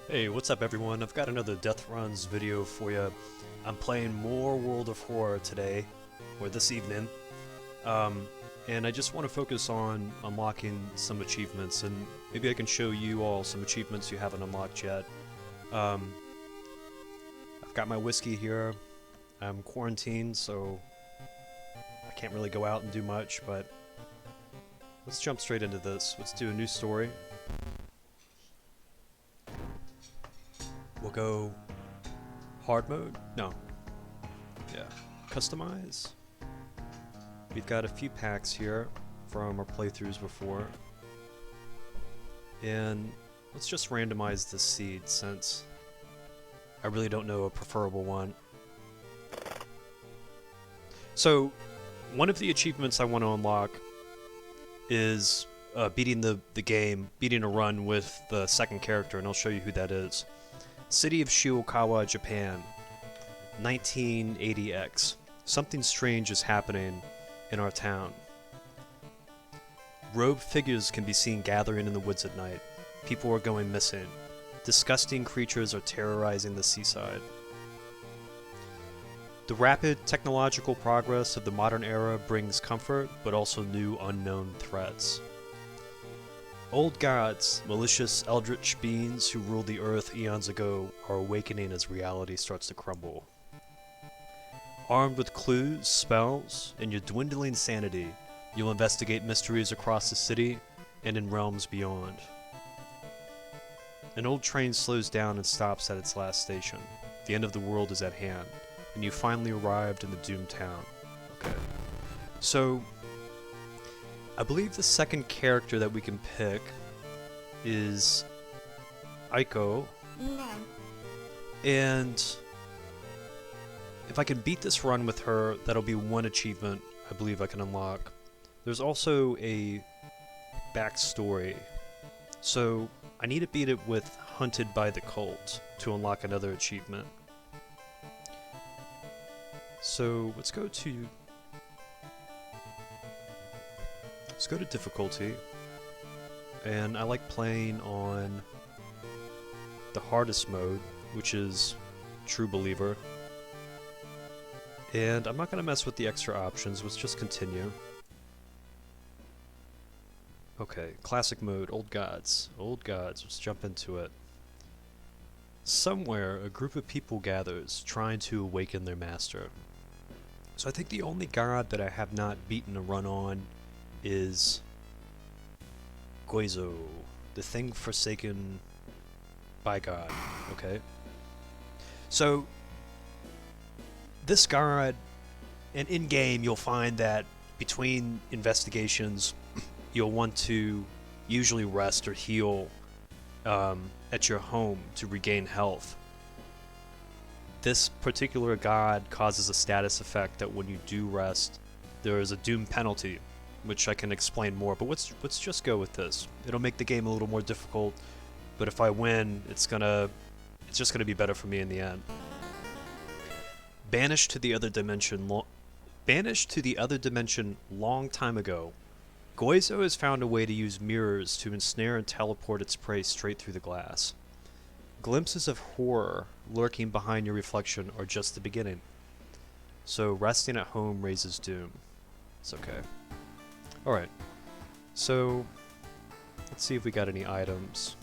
Hey, what's up everyone? I've got another Death Runs video for you. I'm playing more World of Horror today, or this evening, and I just want to focus on unlocking some achievements, and maybe I can show you all some achievements you haven't unlocked yet. Um, I've got my whiskey here. I'm quarantined, so I can't really go out and do much, but let's jump straight into this. Let's do a new story. We'll go hard mode? No. Yeah. Customize. We've got a few packs here from our playthroughs before. And let's just randomize the seed since I really don't know a preferable one. So, one of the achievements I want to unlock is beating the game, beating a run with the second character, and I'll show you who that is. City of Shiokawa, Japan, 1980X. Something strange is happening in our town. Robed figures can be seen gathering in the woods at night. People are going missing. Disgusting creatures are terrorizing the seaside. The rapid technological progress of the modern era brings comfort, but also new unknown threats. Old gods, malicious eldritch beings who ruled the earth eons ago, are awakening as reality starts to crumble. Armed with clues, spells, and your dwindling sanity, you'll investigate mysteries across the city and in realms beyond. An old train slows down and stops at its last station. The end of the world is at hand, and you finally arrived in the doomed town. Okay. So, I believe the second character that we can pick is Aiko, and if I can beat this run with her, that'll be one achievement I believe I can unlock. There's also a backstory, so I need to beat it with Hunted by the Cult to unlock another achievement. So let's go to difficulty, and I like playing on the hardest mode, which is True Believer, and I'm not going to mess with the extra options. Let's just continue. Okay, classic mode, old gods, let's jump into it. Somewhere a group of people gathers, trying to awaken their master. So I think the only god that I have not beaten a run on is Goizo, the thing forsaken by God. Okay? So, this god, and in-game you'll find that between investigations, you'll want to usually rest or heal at your home to regain health. This particular god causes a status effect that when you do rest, there is a doom penalty, which I can explain more, but let's just go with this. It'll make the game a little more difficult, but if I win, it's just gonna be better for me in the end. Banished to the other dimension long time ago, Goizo has found a way to use mirrors to ensnare and teleport its prey straight through the glass. Glimpses of horror lurking behind your reflection are just the beginning. So resting at home raises doom. It's okay. Alright, so let's see if we got any items.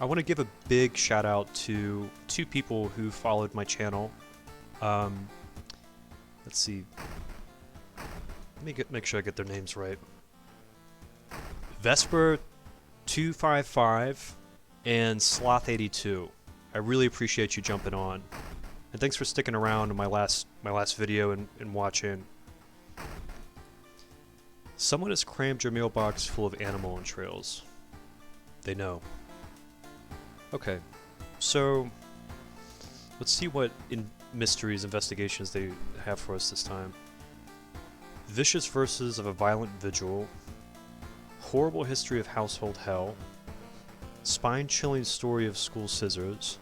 I want to give a big shout out to two people who followed my channel. Let's see. Let me make sure I get their names right. Vesper255 and Sloth82. I really appreciate you jumping on. And thanks for sticking around in my last video and watching. Someone has crammed your mailbox full of animal entrails. They know. Okay, so let's see what investigations they have for us this time. Vicious verses of a violent vigil. Horrible history of household hell. Spine-chilling story of school scissors.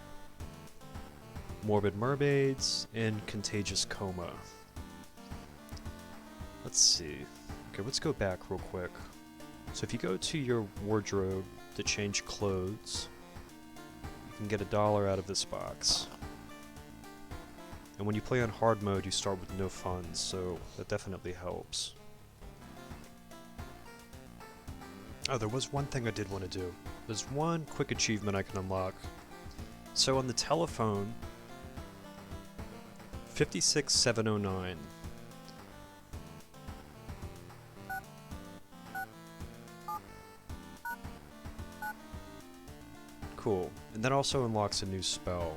Morbid mermaids and contagious coma. Let's see. Okay, let's go back real quick. So if you go to your wardrobe to change clothes, can get $1 out of this box. And when you play on hard mode, you start with no funds, so that definitely helps. Oh, there was one thing I did want to do. There's one quick achievement I can unlock. So on the telephone, 56709. Cool. And that also unlocks a new spell.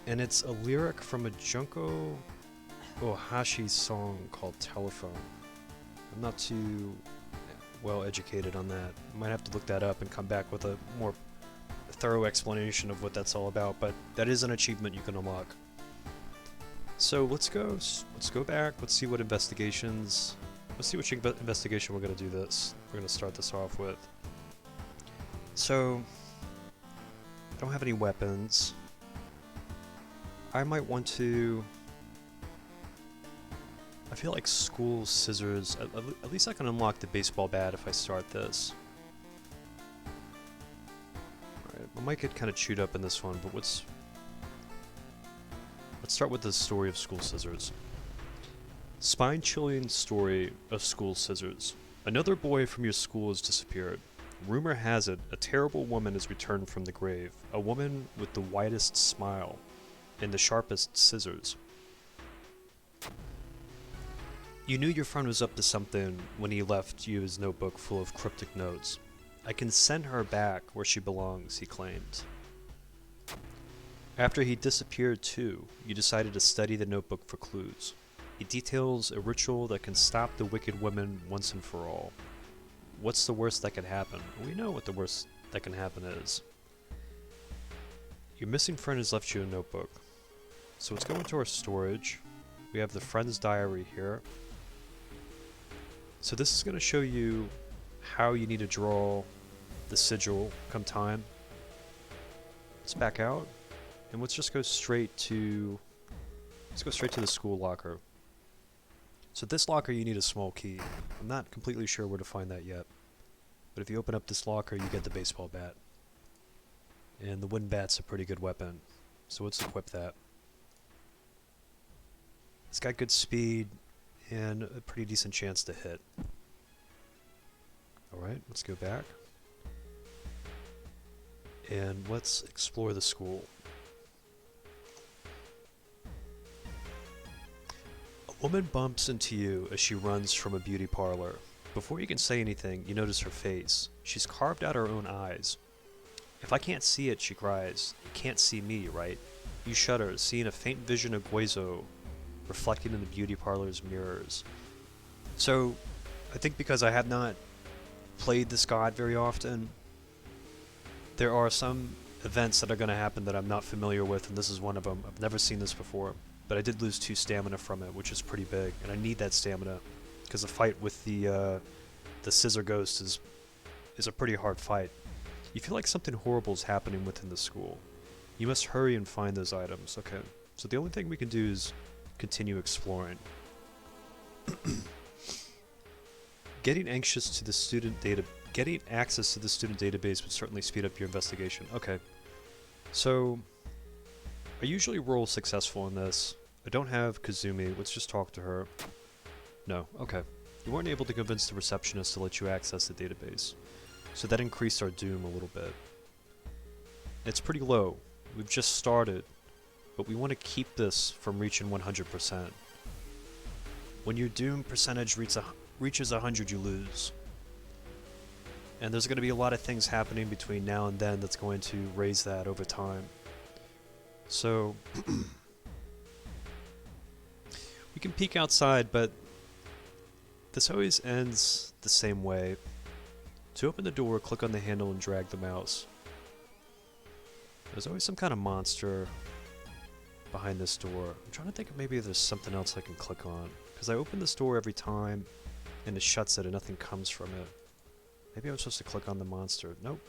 And it's a lyric from a Junko Ohashi song called Telephone. I'm not too well educated on that. I might have to look that up and come back with a more thorough explanation of what that's all about, but that is an achievement you can unlock. So let's go back, let's see what investigations, let's see which investigation we're going to do this. We're going to start this off with. So, I don't have any weapons. I might want to... I feel like school scissors, at least I can unlock the baseball bat if I start this. Alright, I might get kind of chewed up in this one, but let's start with the story of school scissors. Spine-chilling story of school scissors. Another boy from your school has disappeared. Rumor has it, a terrible woman has returned from the grave. A woman with the widest smile and the sharpest scissors. You knew your friend was up to something when he left you his notebook full of cryptic notes. I can send her back where she belongs, he claimed. After he disappeared too, you decided to study the notebook for clues. It details a ritual that can stop the wicked women once and for all. What's the worst that can happen? We know what the worst that can happen is. Your missing friend has left you a notebook. So let's go into our storage. We have the friend's diary here. So this is going to show you how you need to draw the sigil come time. Let's back out, and let's just go straight to the school locker. So this locker you need a small key. I'm not completely sure where to find that yet, but if you open up this locker you get the baseball bat. And the wooden bat's a pretty good weapon, so let's equip that. It's got good speed and a pretty decent chance to hit. Alright, let's go back. And let's explore the school. A woman bumps into you as she runs from a beauty parlor. Before you can say anything, you notice her face. She's carved out her own eyes. If I can't see it, she cries. You can't see me, right? You shudder, seeing a faint vision of Guizo reflected in the beauty parlor's mirrors. So, I think because I have not played this god very often, there are some events that are going to happen that I'm not familiar with, and this is one of them. I've never seen this before, but I did lose 2 stamina from it, which is pretty big, and I need that stamina, because the fight with the scissor ghost is a pretty hard fight. You feel like something horrible is happening within the school. You must hurry and find those items. Okay, so the only thing we can do is continue exploring. Getting access to the student database would certainly speed up your investigation. Okay, so I usually roll successful in this. I don't have Kazumi. Let's just talk to her. No, okay. You weren't able to convince the receptionist to let you access the database, so that increased our doom a little bit. It's pretty low. We've just started, but we want to keep this from reaching 100%. When your doom percentage reaches 100, you lose. And there's going to be a lot of things happening between now and then that's going to raise that over time. So, we can peek outside, but this always ends the same way. To open the door, click on the handle and drag the mouse. There's always some kind of monster behind this door. I'm trying to think if maybe there's something else I can click on, because I open this door every time and it shuts it and nothing comes from it. Maybe I'm supposed to click on the monster. Nope.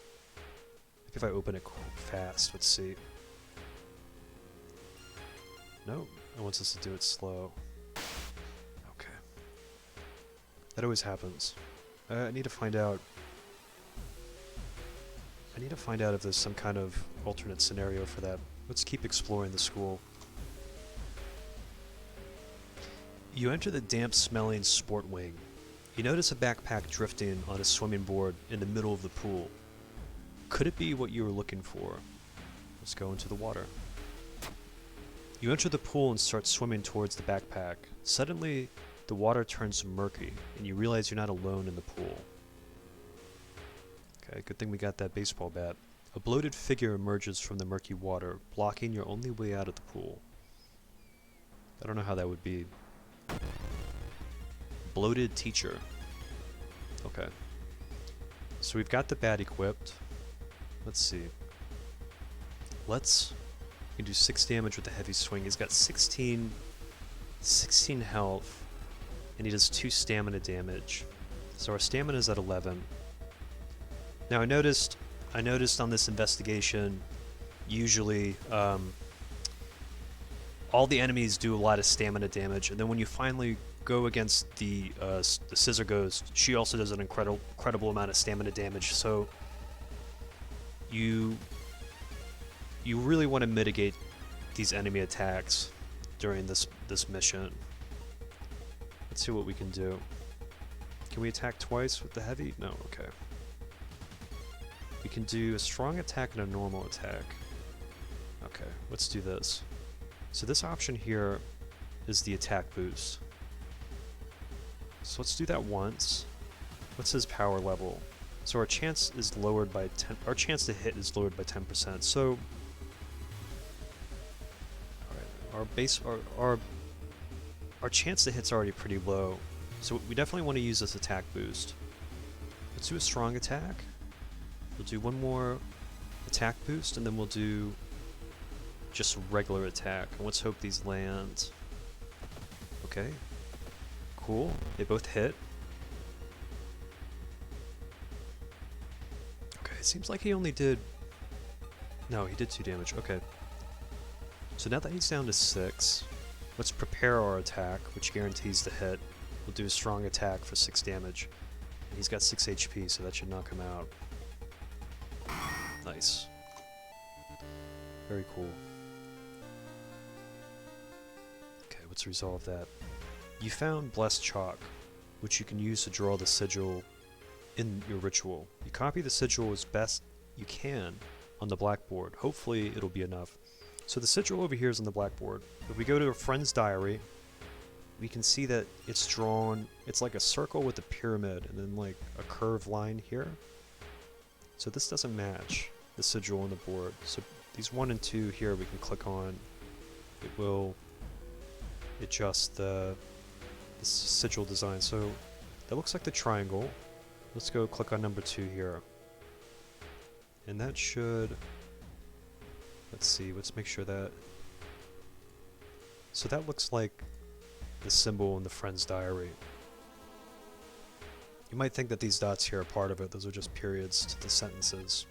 Maybe if I open it fast, let's see. Nope. It wants us to do it slow. Okay. That always happens. I need to find out I need to find out if there's some kind of alternate scenario for that. Let's keep exploring the school. You enter the damp-smelling sport wing. You notice a backpack drifting on a swimming board in the middle of the pool. Could it be what you were looking for? Let's go into the water. You enter the pool and start swimming towards the backpack. Suddenly, the water turns murky, and you realize you're not alone in the pool. Okay, good thing we got that baseball bat. A bloated figure emerges from the murky water, blocking your only way out of the pool. I don't know how that would be. Bloated teacher. Okay. So we've got the bat equipped. Let's see. We can do 6 damage with the heavy swing. He's got 16 health, and he does 2 stamina damage. So our stamina is at 11. Now I noticed on this investigation, usually all the enemies do a lot of stamina damage, and then when you finally go against the Scissor Ghost, she also does an incredible amount of stamina damage. So you really want to mitigate these enemy attacks during this mission. Let's see what we can do. Can we attack twice with the heavy? No, okay. We can do a strong attack and a normal attack. Okay, let's do this. So this option here is the attack boost. So let's do that once. What's his power level? So our chance is lowered by 10. Our chance to hit is lowered by 10%. So our chance to hit's already pretty low. So we definitely want to use this attack boost. Let's do a strong attack. We'll do one more attack boost, and then we'll do just a regular attack. And let's hope these land. Okay. Cool. They both hit. Okay, it seems like he only did... No, he did 2 damage. Okay. So now that he's down to 6, let's prepare our attack, which guarantees the hit. We'll do a strong attack for 6 damage. And he's got 6 HP, so that should knock him out. Nice. Very cool. Okay, let's resolve that. You found Blessed Chalk, which you can use to draw the sigil in your ritual. You copy the sigil as best you can on the blackboard. Hopefully it'll be enough. So the sigil over here is on the blackboard. If we go to a friend's diary, we can see that it's drawn, it's like a circle with a pyramid and then like a curved line here. So this doesn't match the sigil on the board. So these 1 and 2 here we can click on. It will adjust the sigil design. So that looks like the triangle. Let's go click on number 2 here. And that should... Let's see, let's make sure that... So that looks like the symbol in the friend's diary. You might think that these dots here are part of it. Those are just periods to the sentences.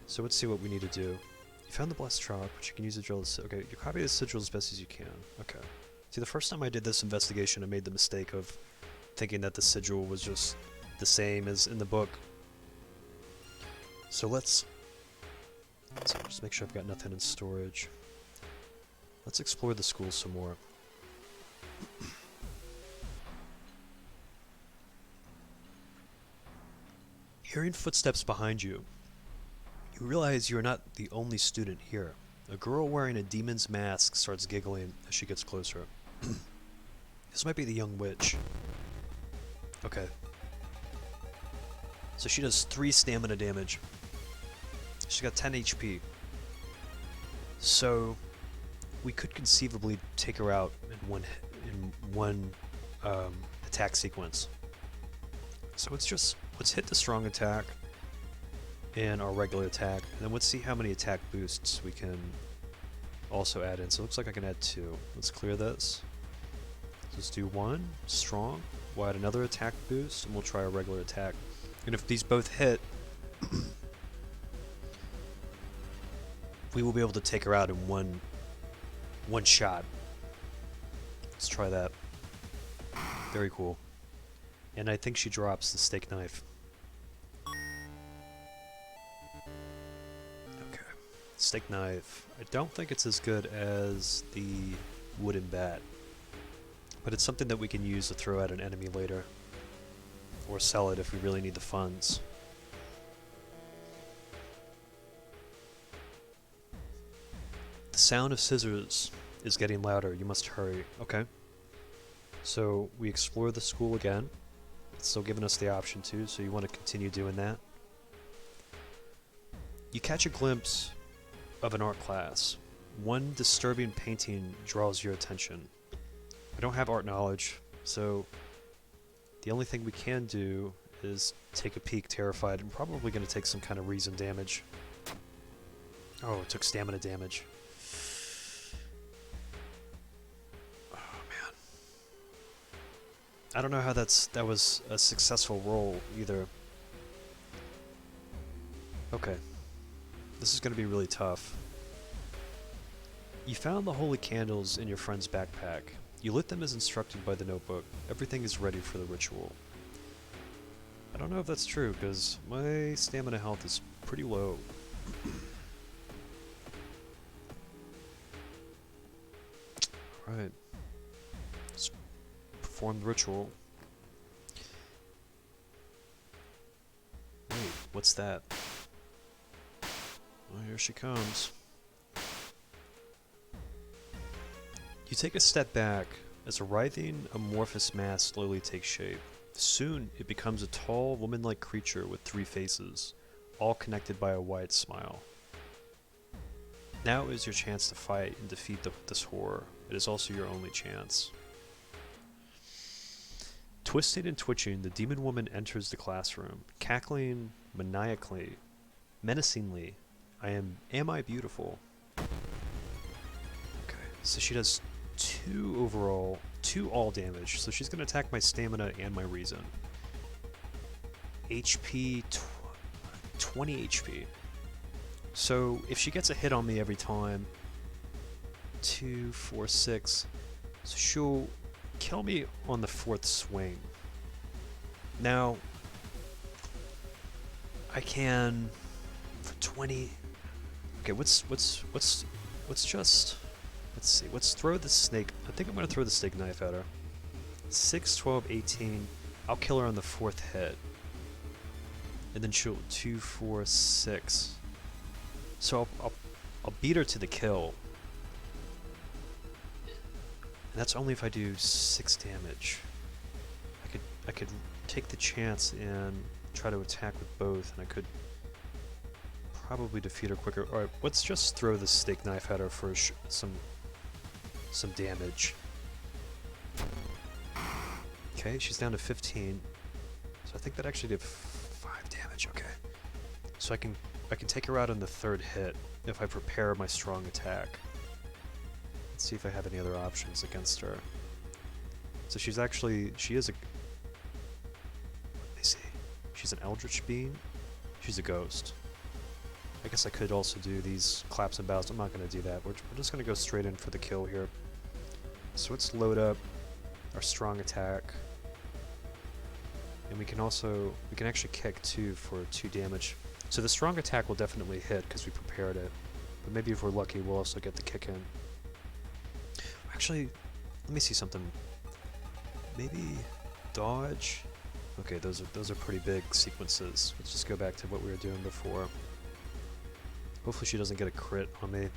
So let's see what we need to do. You found the Blessed Chalk, which you can use to drill the... Okay, you copy the sigil as best as you can. Okay. See, the first time I did this investigation, I made the mistake of thinking that the sigil was just the same as in the book. So let's just make sure I've got nothing in storage. Let's explore the school some more. Hearing footsteps behind you, you realize you're not the only student here. A girl wearing a demon's mask starts giggling as she gets closer. This might be the young witch. Okay. So she does 3 stamina damage. She's got 10 HP. So we could conceivably take her out in one attack sequence. So let's hit the strong attack and our regular attack, and then let's see how many attack boosts we can also add in. So it looks like I can add 2. Let's clear this. Let's do 1 strong. We'll add another attack boost, and we'll try a regular attack. And if these both hit, we will be able to take her out in one shot. Let's try that. Very cool. And I think she drops the steak knife. Steak knife. I don't think it's as good as the wooden bat, but it's something that we can use to throw at an enemy later, or sell it if we really need the funds. The sound of scissors is getting louder. You must hurry. Okay. So we explore the school again. It's still giving us the option to, so you want to continue doing that. You catch a glimpse of an art class. One disturbing painting draws your attention. I don't have art knowledge, so the only thing we can do is take a peek terrified. I'm probably going to take some kind of reason damage. Oh, it took stamina damage. Oh man. I don't know how that was a successful roll either. Okay. This is going to be really tough. You found the holy candles in your friend's backpack. You lit them as instructed by the notebook. Everything is ready for the ritual. I don't know if that's true, because my stamina health is pretty low. Alright. Let's perform the ritual. Wait, what's that? Oh, here she comes. You take a step back as a writhing, amorphous mass slowly takes shape. Soon, it becomes a tall, woman-like creature with 3 faces, all connected by a wide smile. Now is your chance to fight and defeat this horror. It is also your only chance. Twisting and twitching, the demon woman enters the classroom, cackling maniacally, menacingly. Am I beautiful? Okay, so she does 2 all damage, so she's going to attack my stamina and my reason. HP, 20 HP. So if she gets a hit on me every time, 2, 4, 6, so she'll kill me on the 4th swing. Now, I can, for 20, okay, let's see, let's throw the snake. I think I'm going to throw the steak knife at her. 6, 12, 18. I'll kill her on the 4th hit. And then she'll 2, 4, 6. So I'll beat her to the kill. And that's only if I do 6 damage. I could take the chance and try to attack with both, and I could probably defeat her quicker. Alright, let's just throw the steak knife at her for some damage. Okay, she's down to 15. So I think that actually did 5 damage. Okay. So I can take her out on the 3rd hit if I prepare my strong attack. Let's see if I have any other options against her. So she is let me see. She's an eldritch being. She's a ghost. I guess I could also do these claps and bows. I'm not going to do that. We're just going to go straight in for the kill here. So let's load up our strong attack. And we can actually kick too for 2 damage. So the strong attack will definitely hit because we prepared it. But maybe if we're lucky, we'll also get the kick in. Actually, let me see something. Maybe dodge. Okay, those are pretty big sequences. Let's just go back to what we were doing before. Hopefully she doesn't get a crit on me.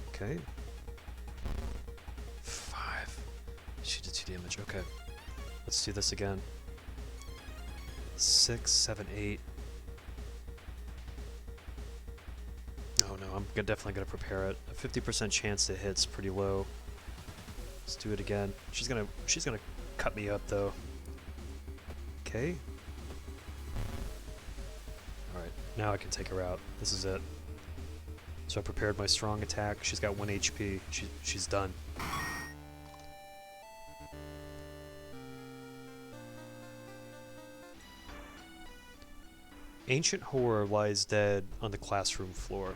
Okay. 5. She did 2 damage. Okay. Let's do this again. 6, 7, 8. Oh no, I'm definitely gonna prepare it. A 50% chance to hit's pretty low. Let's do it again. She's gonna cut me up though. Okay. Alright, now I can take her out. This is it. So I prepared my strong attack. She's got 1 HP. She's done. Ancient horror lies dead on the classroom floor,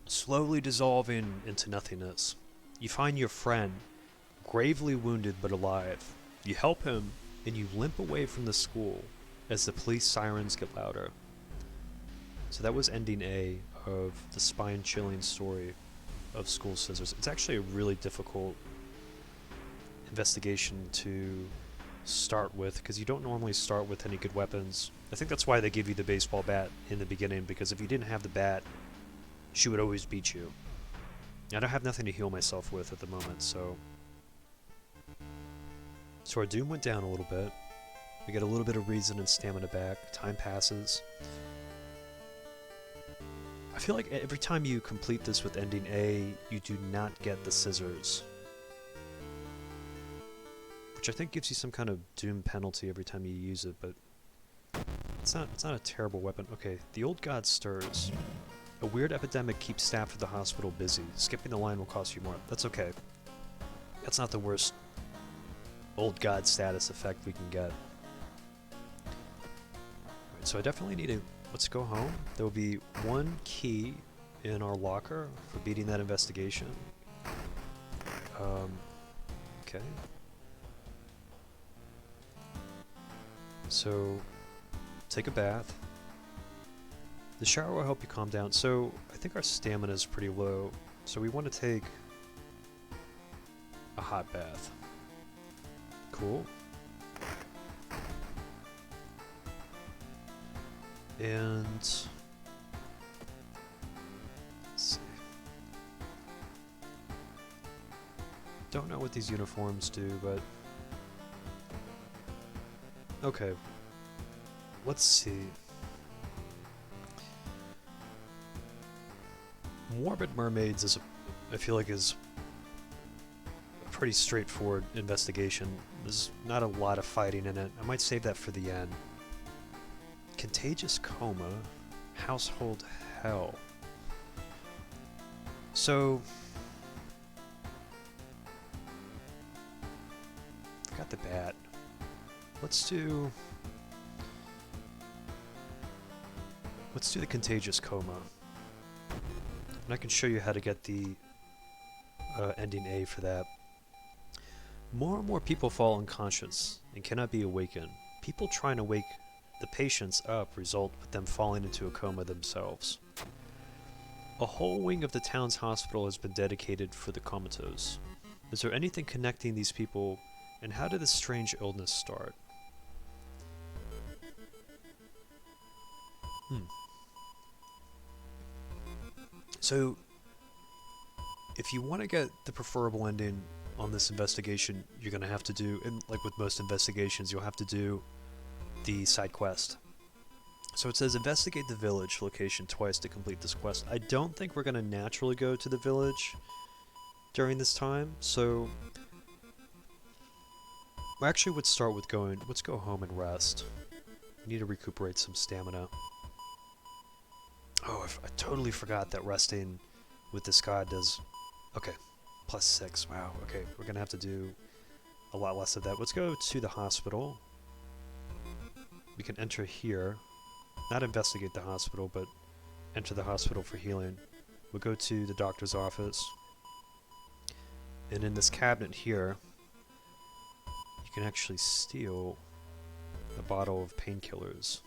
slowly dissolving into nothingness. You find your friend, gravely wounded but alive. You help him, and you limp away from the school as the police sirens get louder. So that was ending A of the spine-chilling story of School Scissors. It's actually a really difficult investigation to start with because you don't normally start with any good weapons. I think that's why they give you the baseball bat in the beginning, because if you didn't have the bat, she would always beat you. I don't have nothing to heal myself with at the moment, so our doom went down a little bit. We get a little bit of reason and stamina back. Time passes. I feel like every time you complete this with ending A, you do not get the scissors, which I think gives you some kind of doom penalty every time you use it, but it's not a terrible weapon. Okay, the old god stirs. A weird epidemic keeps staff at the hospital busy. Skipping the line will cost you more. That's okay. That's not the worst old god status effect we can get. Right, so I definitely need to... Let's go home. There will be one key in our locker for beating that investigation. Okay. So, take a bath. The shower will help you calm down. So, I think our stamina is pretty low. So we want to take a hot bath. Cool. And let's see. Don't know what these uniforms do, but okay. Let's see. Morbid Mermaids is I feel like is a pretty straightforward investigation. There's not a lot of fighting in it. I might save that for the end. Contagious Coma, Household Hell. So, forgot the bat. Let's do the Contagious Coma. And I can show you how to get the ending A for that. More and more people fall unconscious and cannot be awakened. People trying to wake the patients up result with them falling into a coma themselves. A whole wing of the town's hospital has been dedicated for the comatose. Is there anything connecting these people, and how did this strange illness start? So, if you want to get the preferable ending on this investigation, you're going to have to do, and like with most investigations, you'll have to do the side quest. So it says investigate the village location twice to complete this quest. I don't think we're going to naturally go to the village during this time, so I actually would start with let's go home and rest. I need to recuperate some stamina. Oh, I totally forgot that resting with this god does... Okay, +6, wow, okay, we're going to have to do a lot less of that. Let's go to the hospital. We can enter here. Not investigate the hospital, but enter the hospital for healing. We'll go to the doctor's office. And in this cabinet here, you can actually steal a bottle of painkillers.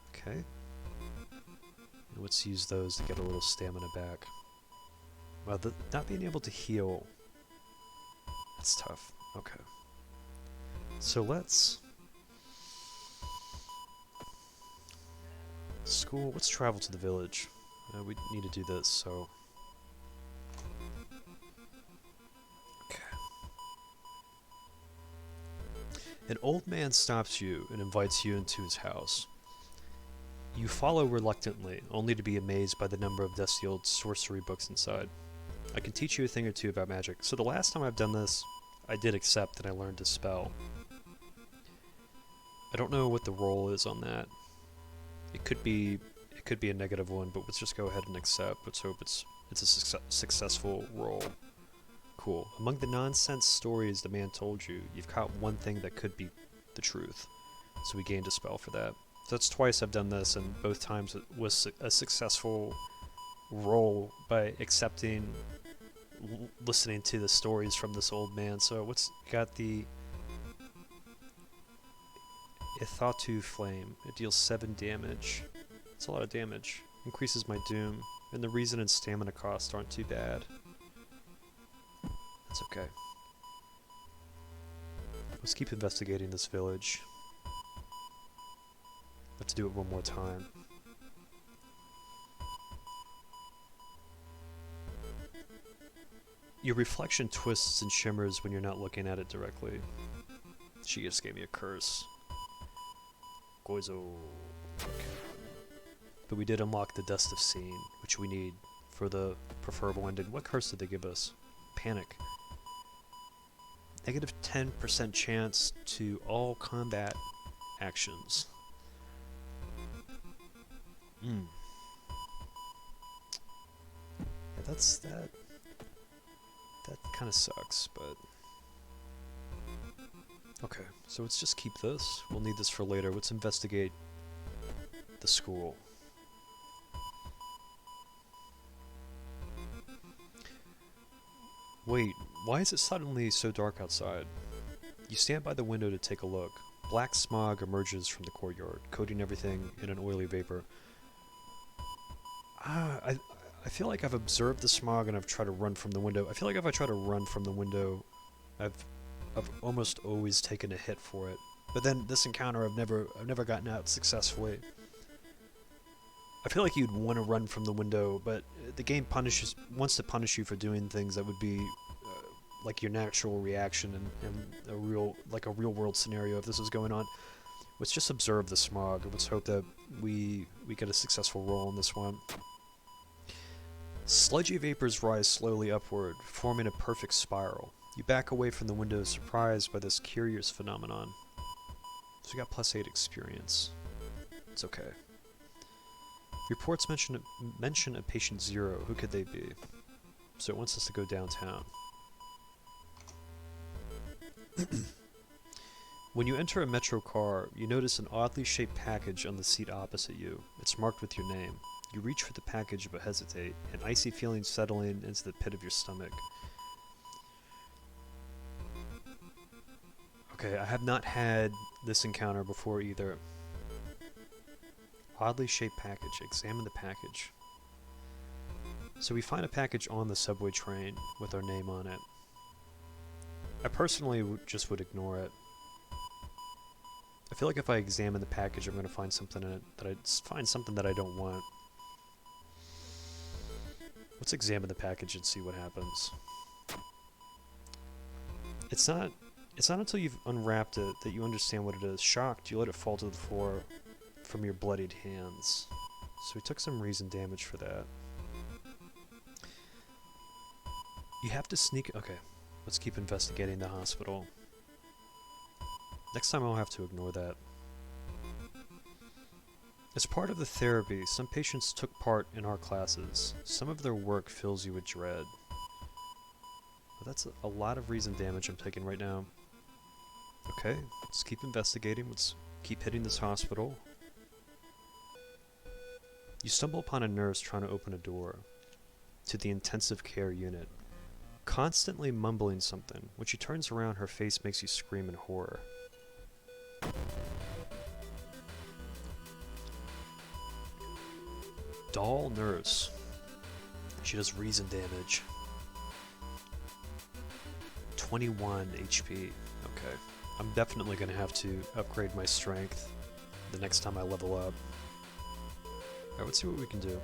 Okay. And let's use those to get a little stamina back. Well, not being able to heal, that's tough. Okay. So let's travel to the village. We need to do this, so... Okay. An old man stops you and invites you into his house. You follow reluctantly, only to be amazed by the number of dusty old sorcery books inside. I can teach you a thing or two about magic. So the last time I've done this, I did accept and I learned to spell. I don't know what the roll is on that. It could be a negative one, but let's just go ahead and accept. Let's hope it's a successful roll. Cool. Among the nonsense stories the man told you, you've caught one thing that could be the truth. So we gained a spell for that. So that's twice I've done this, and both times it was a successful roll by accepting, listening to the stories from this old man. So got the Ithatu Flame. It deals 7 damage. That's a lot of damage. Increases my doom, and the reason and stamina cost aren't too bad. That's okay. Let's keep investigating this village. Let's do it one more time. Your reflection twists and shimmers when you're not looking at it directly. She just gave me a curse. Goizo. Okay. But we did unlock the Dust of Seeing, which we need for the preferable ending. What curse did they give us? Panic. Negative 10% chance to all combat actions. Yeah, that's that. That kind of sucks, but... Okay, so let's just keep this. We'll need this for later. Let's investigate the school. Wait, why is it suddenly so dark outside? You stand by the window to take a look. Black smog emerges from the courtyard, coating everything in an oily vapor. I feel like I've observed the smog and I've tried to run from the window. I feel like if I try to run from the window, I've almost always taken a hit for it. But then this encounter, I've never gotten out successfully. I feel like you'd want to run from the window, but the game wants to punish you for doing things that would be like your natural reaction in a real world scenario if this was going on. Let's just observe the smog and let's hope that we get a successful roll on this one. Sludgy vapors rise slowly upward, forming a perfect spiral. You back away from the window, surprised by this curious phenomenon. So we got +8 experience. It's okay. Reports mention a patient 0. Who could they be? So it wants us to go downtown. When you enter a metro car, you notice an oddly shaped package on the seat opposite you. It's marked with your name. You reach for the package but hesitate, an icy feeling settling into the pit of your stomach. Okay, I have not had this encounter before either. Oddly shaped package. Examine the package. So we find a package on the subway train with our name on it. I personally just would ignore it. I feel like if I examine the package, I'm going to find something in it that I don't want. Let's examine the package and see what happens. It's not until you've unwrapped it that you understand what it is. Shocked, you let it fall to the floor from your bloodied hands. So we took some reason damage for that. You have to sneak... Okay, let's keep investigating the hospital. Next time I'll have to ignore that. As part of the therapy, some patients took part in our classes. Some of their work fills you with dread. Well, that's a lot of reason damage I'm taking right now. Okay, let's keep investigating. Let's keep hitting this hospital. You stumble upon a nurse trying to open a door to the intensive care unit, constantly mumbling something. When she turns around, her face makes you scream in horror. Doll nurse. She does reason damage. 21 HP. Okay. I'm definitely going to have to upgrade my strength the next time I level up. Alright, let's see what we can do.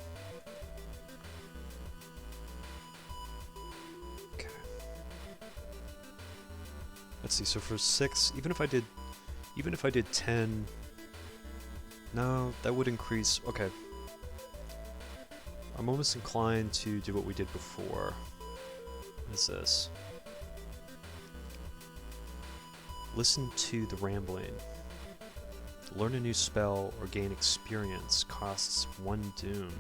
Okay. Let's see, so for 6, even if I did 10... No, that would increase... Okay. I'm almost inclined to do what we did before. What is this? Listen to the rambling. Learn a new spell or gain experience. Costs 1 doom.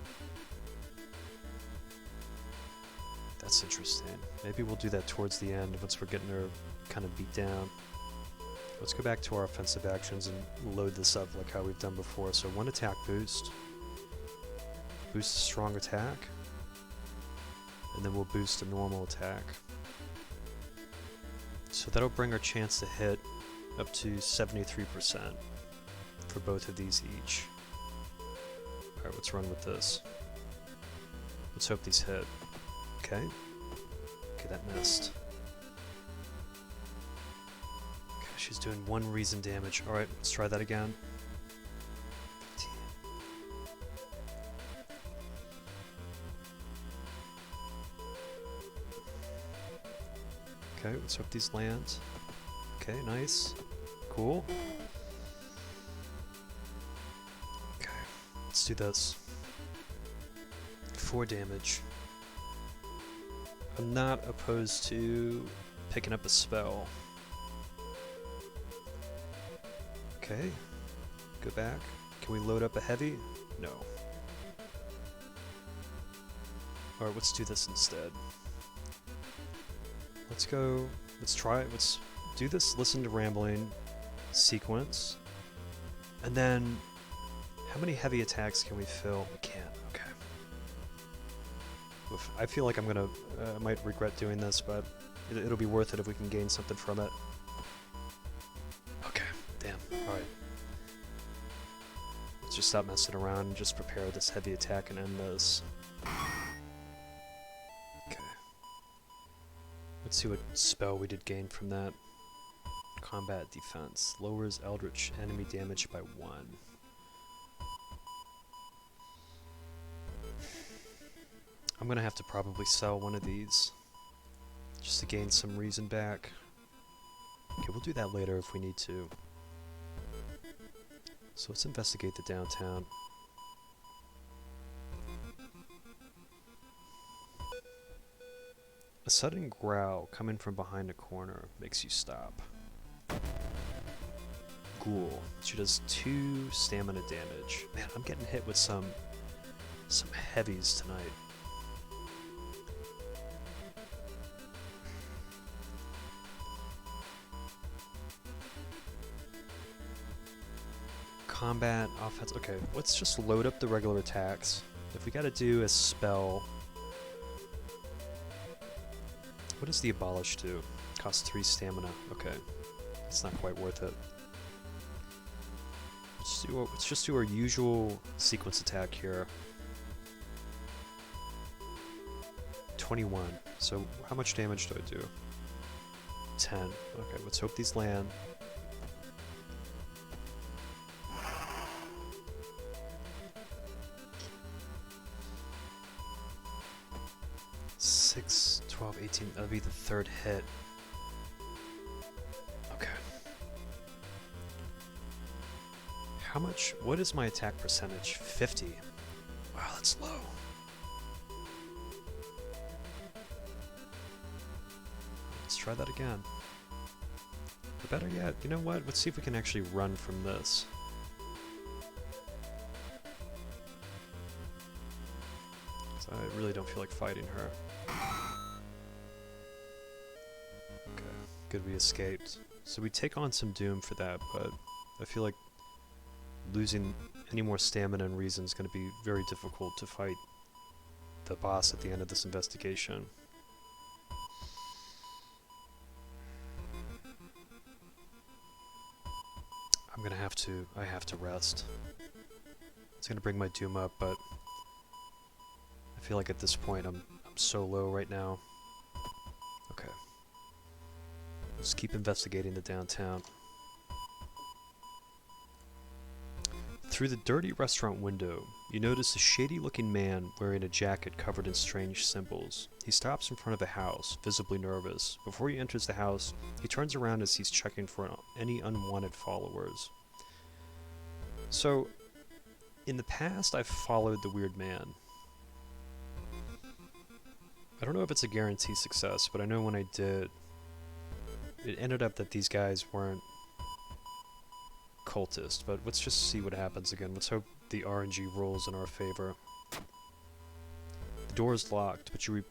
That's interesting. Maybe we'll do that towards the end once we're getting her kind of beat down. Let's go back to our offensive actions and load this up like how we've done before. So 1 attack boost. Boost a strong attack. And then we'll boost a normal attack. So that'll bring our chance to hit up to 73% for both of these each. Alright, let's run with this. Let's hope these hit. Okay. Okay, that missed. Okay, she's doing 1 reason damage. Alright, let's try that again. 15. Okay, let's hope these land. Okay, nice. Cool. Okay, let's do this. 4 damage. I'm not opposed to picking up a spell. Okay, go back. Can we load up a heavy? No. Alright, let's do this instead. Let's go, let's do this listen to rambling sequence. And then, how many heavy attacks can we fill? We can't, okay. Oof, I feel like I might regret doing this, but it'll be worth it if we can gain something from it. Okay, damn, alright. Let's just stop messing around and just prepare this heavy attack and end this. Okay. Let's see what spell we did gain from that. Combat defense. Lowers eldritch enemy damage by 1. I'm gonna have to probably sell one of these just to gain some reason back. Okay, we'll do that later if we need to. So let's investigate the downtown. A sudden growl coming from behind a corner makes you stop. Ghoul. She does 2 stamina damage. Man, I'm getting hit with some heavies tonight. Combat, offense. Okay, let's just load up the regular attacks. If we gotta do a spell. What does the abolish do? Costs 3 stamina. Okay. It's not quite worth it. Let's just do our usual sequence attack here. 21. So how much damage do I do? 10. Okay, let's hope these land. 6, 12, 18. That'll be the 3rd hit. Okay. How much? What is my attack percentage? 50. Wow, that's low. Let's try that again. Or better yet, you know what? Let's see if we can actually run from this. So I really don't feel like fighting her. Okay, good we escaped. So we take on some doom for that, but I feel like losing any more stamina and reason is going to be very difficult to fight the boss at the end of this investigation. I have to rest. It's going to bring my doom up, but I feel like at this point I'm so low right now. Okay. Let's keep investigating the downtown. Through the dirty restaurant window, you notice a shady-looking man wearing a jacket covered in strange symbols. He stops in front of a house, visibly nervous. Before he enters the house, he turns around as he's checking for any unwanted followers. So, in the past, I've followed the weird man. I don't know if it's a guaranteed success, but I know when I did, it ended up that these guys weren't cultists, but let's just see what happens again. Let's hope the RNG rolls in our favor. The door is locked, but you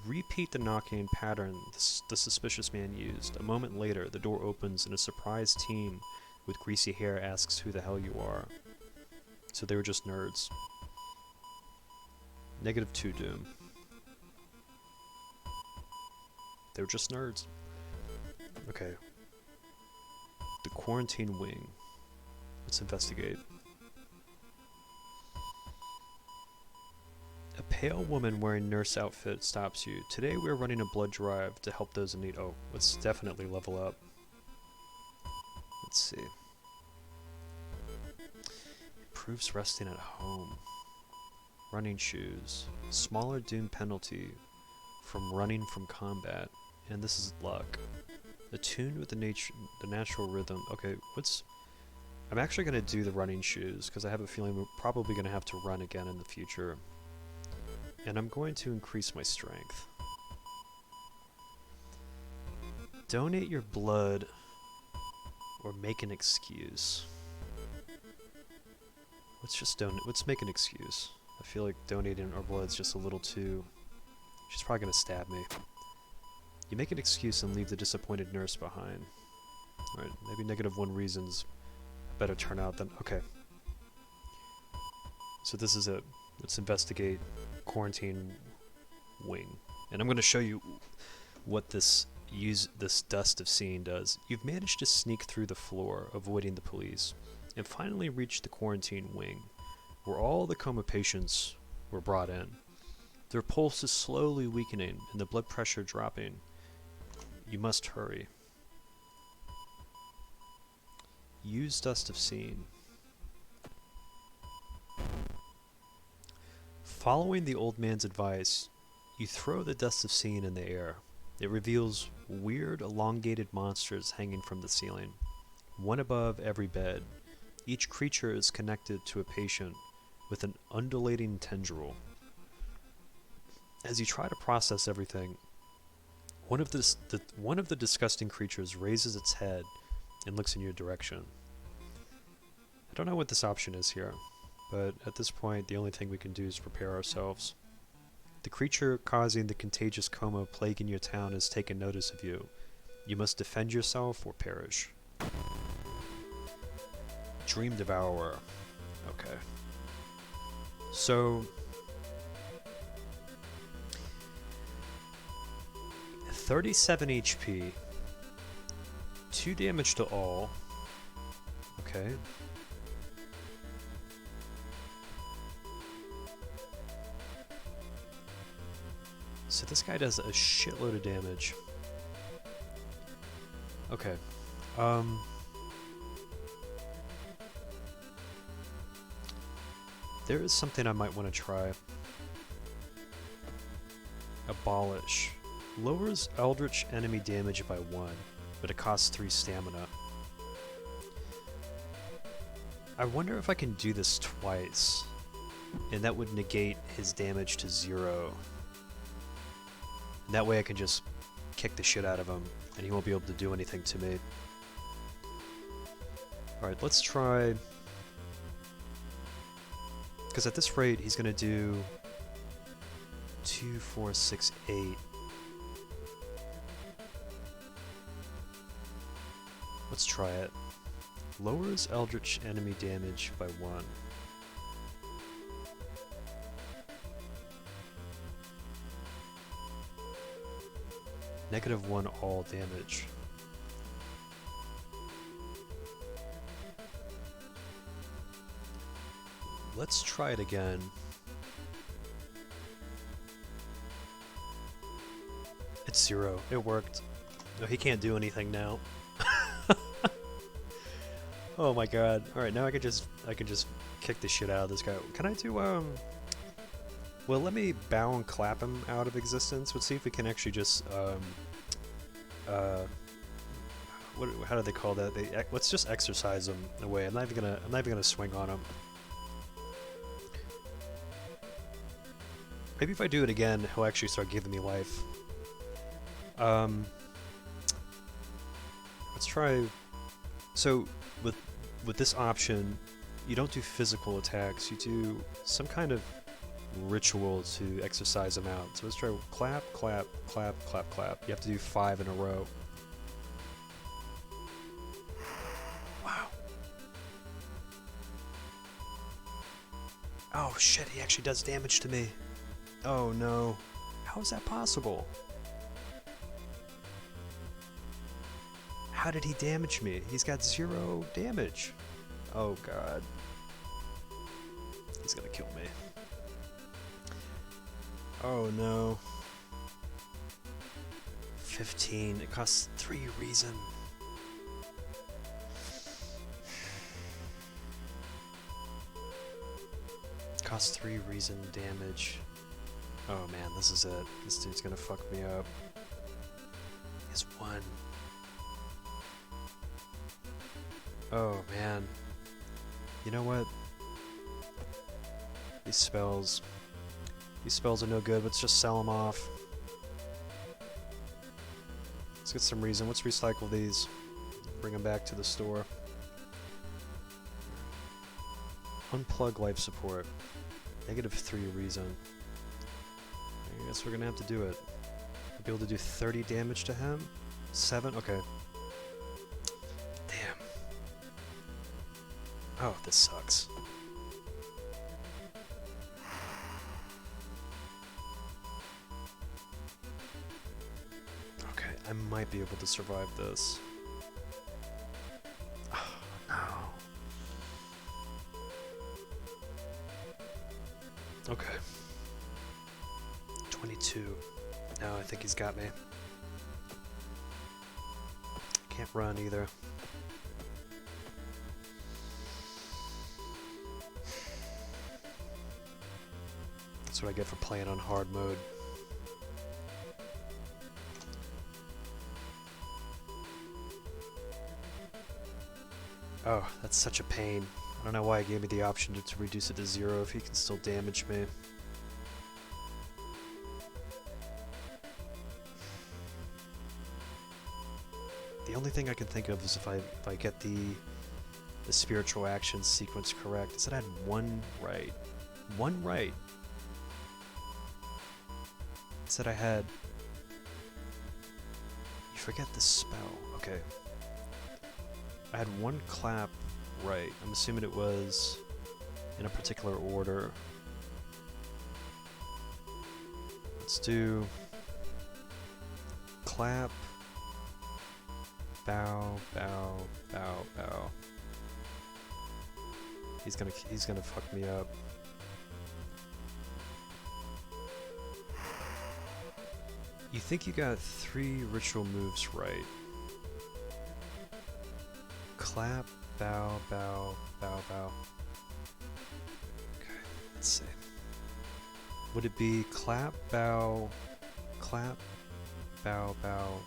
repeat the knocking pattern the suspicious man used. A moment later, the door opens and a surprised team with greasy hair asks who the hell you are. So they were just nerds. -2 doom. They were just nerds. Okay. The quarantine wing. Let's investigate. pale woman wearing nurse outfit stops you. Today we're running a blood drive to help those in need. Oh, let's definitely level up. Let's see. Improves resting at home. Running shoes. Smaller doom penalty from running from combat. And this is luck. Attuned with the natural rhythm. Okay, I'm actually going to do the running shoes because I have a feeling we're probably going to have to run again in the future. And I'm going to increase my strength. Donate your blood or make an excuse. Let's make an excuse. I feel like donating our blood's just a little too... She's probably going to stab me. You make an excuse and leave the disappointed nurse behind. Alright, maybe -1 reasons a better turnout than... Okay. So this is it. Let's investigate quarantine wing. And I'm going to show you what this dust of seeing does. You've managed to sneak through the floor, avoiding the police, and finally reached the quarantine wing, where all the coma patients were brought in. Their pulse is slowly weakening and the blood pressure dropping. You must hurry. Use dust of seeing. Following the old man's advice, you throw the dust of seeing in the air. It reveals weird, elongated monsters hanging from the ceiling, one above every bed. Each creature is connected to a patient with an undulating tendril. As you try to process everything, one of the disgusting creatures raises its head and looks in your direction. I don't know what this option is here, but at this point the only thing we can do is prepare ourselves. The creature causing the contagious coma plaguing your town has taken notice of you. You must defend yourself or perish. Dream Devourer. Okay. So... 37 HP. 2 damage to all. Okay. So this guy does a shitload of damage. Okay. There is something I might want to try. Abolish. Lowers eldritch enemy damage by 1, but it costs 3 stamina. I wonder if I can do this twice, and that would negate his damage to 0. And that way I can just kick the shit out of him, and he won't be able to do anything to me. Alright, let's try... Because at this rate, he's going to do 2, 4, 6, 8. Let's try it. Lowers eldritch enemy damage by 1. -1 all damage. Let's try it again. It's 0. It worked. No, he can't do anything now. Oh my god. Alright, now I can just kick the shit out of this guy. Can I do well, let me bow and clap him out of existence. Let's see if we can actually just how do they call that? Let's just exercise him away. I'm not even gonna swing on him. Maybe if I do it again, he'll actually start giving me life. Let's try. So with this option, you don't do physical attacks. You do some kind of ritual to exercise them out. So let's try clap, clap, clap, clap, clap. You have to do 5 in a row. Wow. Oh shit, he actually does damage to me. Oh no. How is that possible? How did he damage me? He's got 0 damage. Oh god. He's gonna kill me. Oh no. 15. It costs 3 reason. Costs 3 reason damage. Oh man, this is it. This dude's gonna fuck me up. He's 1. Oh man. You know what? These spells are no good. Let's just sell them off. Let's get some reason. Let's recycle these. Bring them back to the store. Unplug life support. -3 reason. I guess we're gonna have to do it. We'll be able to do 30 damage to him? 7? Okay. Damn. Oh, this sucks. Okay, I might be able to survive this. Oh, no. Okay. 22. No, I think he's got me. Can't run either. That's what I get for playing on hard mode. Oh, that's such a pain. I don't know why it gave me the option to reduce it to 0 if he can still damage me. The only thing I can think of is if I get the spiritual action sequence correct. It said I had 1 right. 1 right. It said I had... You forget the spell. Okay. I had 1 clap right. I'm assuming it was in a particular order. Let's do clap, bow, bow, bow, bow. He's gonna fuck me up. You think you got 3 ritual moves right. Clap, bow, bow, bow, bow. Okay, let's see. Would it be clap, bow, clap, bow, bow,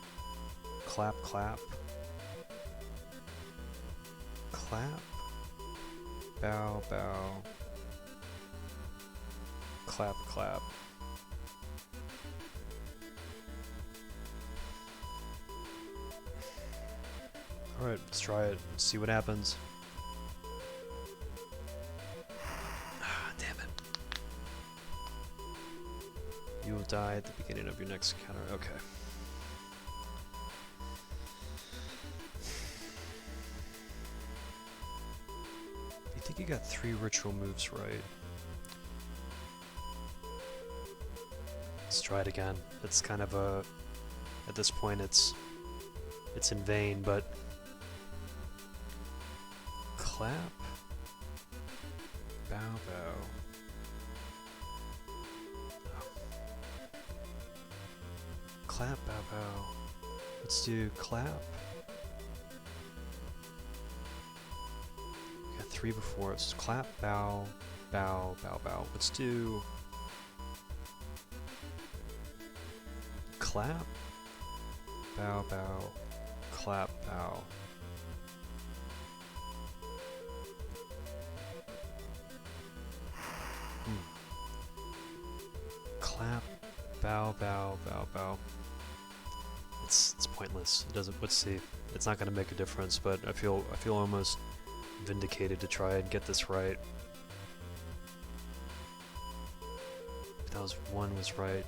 clap, clap, clap, bow, bow, clap, clap? Alright, let's try it. See what happens. Ah, damn it. You will die at the beginning of your next encounter. Okay. You think you got 3 ritual moves right? Let's try it again. It's kind of a... At this point, it's in vain, but... Clap, bow, bow. Oh. Clap, bow, bow. Let's do clap. Got 3 before. It's clap, bow, bow, bow, bow. Let's do clap, bow, bow, clap, bow. Clap, bow, bow, bow, bow. It's pointless. It doesn't. Let's see. It's not going to make a difference. But I feel almost vindicated to try and get this right. That was 1 was right.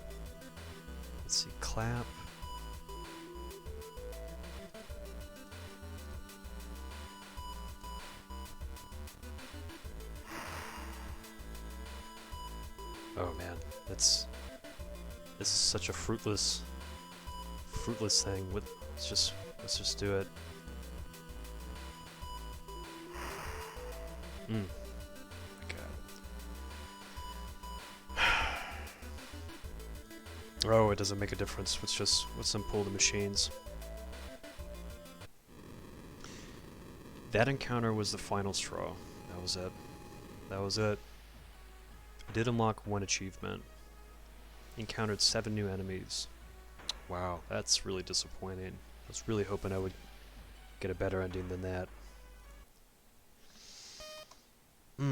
Let's see. Clap. Oh man, this is such a fruitless thing. Let's just do it. My God. Oh, it doesn't make a difference. Let's them pull the machines. That encounter was the final straw. That was it. That was it. I did unlock one achievement. Encountered 7 new enemies. Wow, that's really disappointing. I was really hoping I would get a better ending than that. Okay,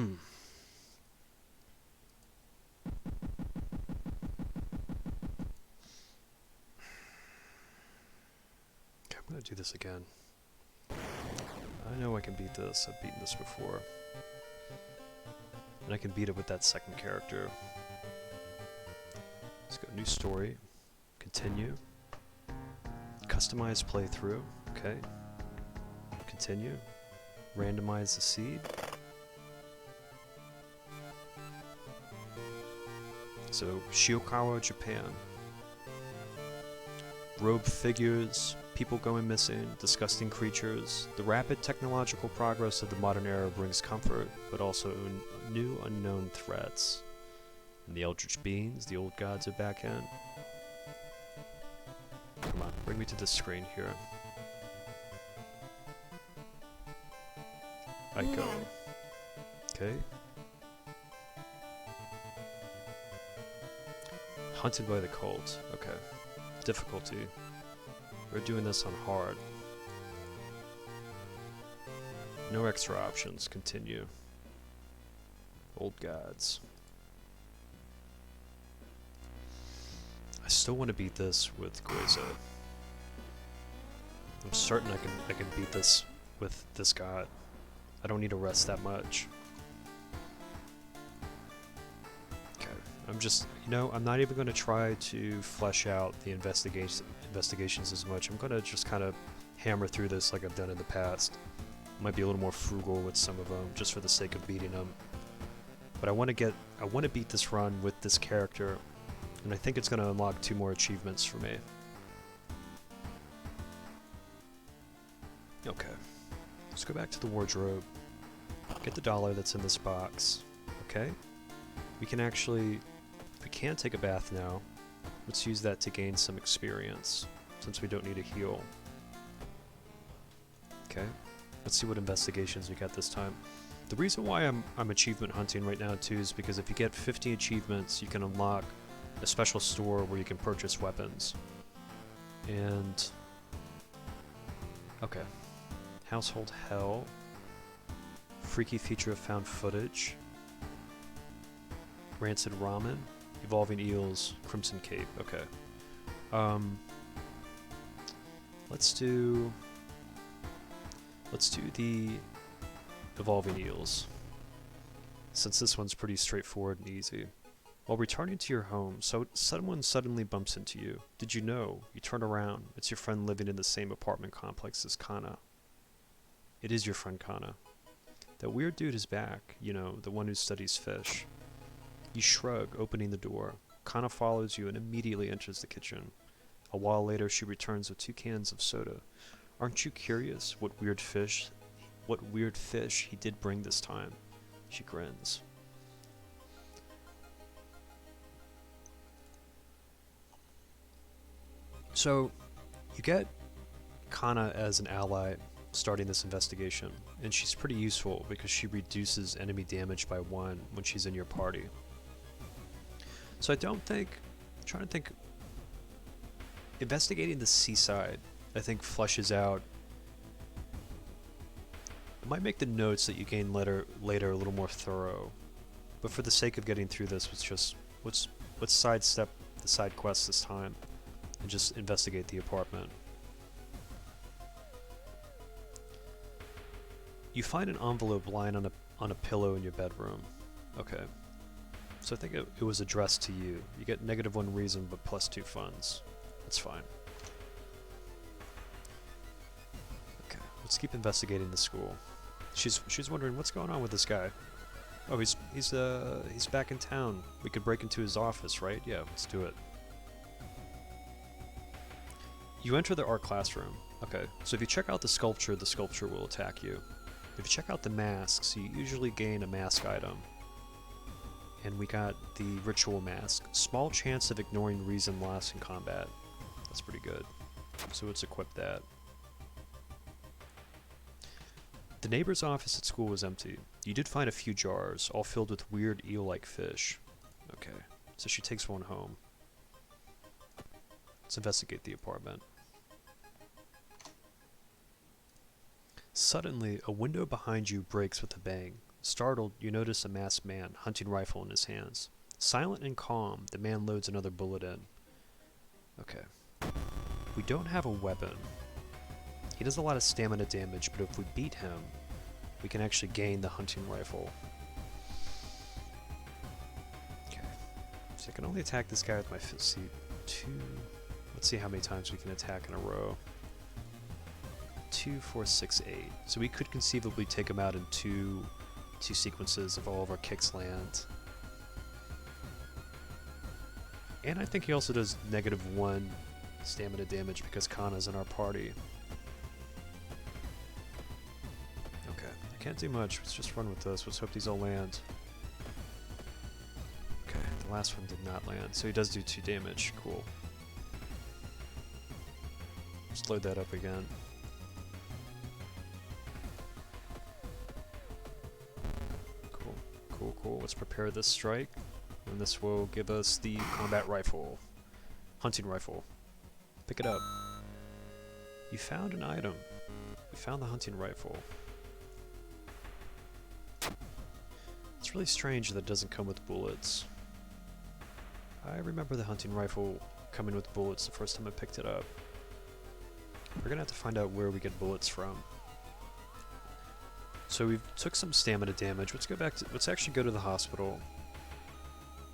I'm gonna do this again. I know I can beat this. I've beaten this before. And I can beat it with that second character. Let's go new story. Continue. Customize playthrough. Okay. Continue. Randomize the seed. So, Shiokawa, Japan. Robe figures, people going missing, disgusting creatures. The rapid technological progress of the modern era brings comfort, but also new unknown threats. And the eldritch beings, the old gods are back in. Come on, bring me to this screen here. Aiko. Okay. Hunted by the cult. Okay. Difficulty. We're doing this on hard. No extra options. Continue. Old gods. I still want to beat this with Goiza. I'm certain I can beat this with this god. I don't need to rest that much. Okay, I'm just, I'm not even going to try to flesh out the investigations as much. I'm going to just kind of hammer through this like I've done in the past. Might be a little more frugal with some of them, just for the sake of beating them. But I want to beat this run with this character, and I think it's going to unlock 2 more achievements for me. Okay. Let's go back to the wardrobe. Get the dollar that's in this box. Okay? We can take a bath now. Let's use that to gain some experience, since we don't need a heal. Okay. Let's see what investigations we got this time. The reason why I'm achievement hunting right now too is because if you get 50 achievements, you can unlock a special store where you can purchase weapons. And okay. Household Hell. Freaky feature of found footage. Rancid Ramen. Evolving Eels. Crimson Cape. Okay. Let's do the Evolving Eels, since this one's pretty straightforward and easy. While returning to your home, someone suddenly bumps into you. Did you know? You turn around. It's your friend living in the same apartment complex as Kana. It is your friend Kana. That weird dude is back, the one who studies fish. You shrug, opening the door. Kana follows you and immediately enters the kitchen. A while later, she returns with 2 cans of soda. Aren't you curious what weird fish he did bring this time? She grins. So, you get Kana as an ally starting this investigation, and she's pretty useful because she reduces enemy damage by 1 when she's in your party. So I'm trying to think, investigating the seaside, I think fleshes out. It might make the notes that you gain later a little more thorough, but for the sake of getting through this, let's sidestep the side quests this time and just investigate the apartment. You find an envelope lying on a pillow in your bedroom. Okay. So I think it was addressed to you. You get -1 reason, but +2 funds. That's fine. Okay, let's keep investigating the school. She's wondering what's going on with this guy. Oh, he's back in town. We could break into his office, right? Yeah, let's do it. You enter the art classroom. Okay, so if you check out the sculpture will attack you. If you check out the masks, you usually gain a mask item. And we got the ritual mask. Small chance of ignoring reason lost in combat. That's pretty good. So let's equip that. The neighbor's office at school was empty. You did find a few jars, all filled with weird eel-like fish. Okay, so she takes one home. Let's investigate the apartment. Suddenly, a window behind you breaks with a bang. Startled, you notice a masked man, hunting rifle in his hands. Silent and calm, the man loads another bullet in. Okay. We don't have a weapon. He does a lot of stamina damage, but if we beat him, we can actually gain the hunting rifle. Okay. So I can only attack this guy with my fist. Let's see how many times we can attack in a row. 2, 4, 6, 8. So we could conceivably take him out in two sequences if all of our kicks land. And I think he also does -1 stamina damage because Kana's in our party. Okay, I can't do much. Let's just run with this. Let's hope these all land. Okay, the last one did not land, so he does do 2 damage. Cool. Let's load that up again. Cool. Let's prepare this strike, and this will give us the combat rifle. Hunting rifle. Pick it up. You found an item. You found the hunting rifle. It's really strange that it doesn't come with bullets. I remember the hunting rifle coming with bullets the first time I picked it up. We're gonna have to find out where we get bullets from. So we took some stamina damage. Let's actually go to the hospital.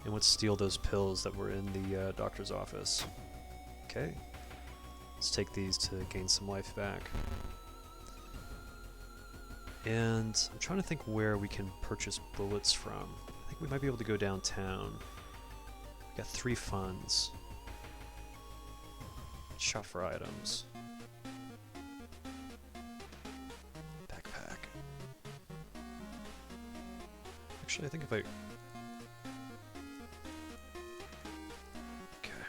And let's steal those pills that were in the doctor's office. Okay. Let's take these to gain some life back. And I'm trying to think where we can purchase bullets from. I think we might be able to go downtown. We got 3 funds. Shop for items. Actually, I think if I... Okay.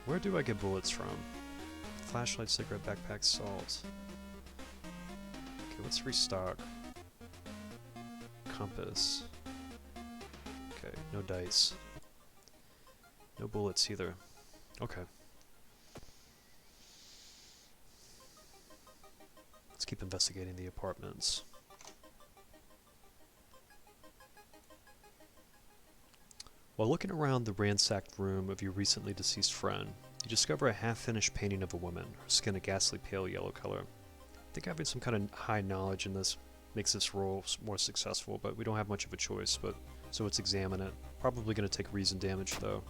Where do I get bullets from? Flashlight, cigarette, backpack, salt. Okay, let's restock. Compass. Okay, no dice. No bullets either. Okay. Let's keep investigating the apartments. While looking around the ransacked room of your recently deceased friend, you discover a half-finished painting of a woman, her skin a ghastly pale yellow color. I think having some kind of high knowledge in this makes this role more successful, but we don't have much of a choice, so let's examine it. Probably going to take reason damage, though.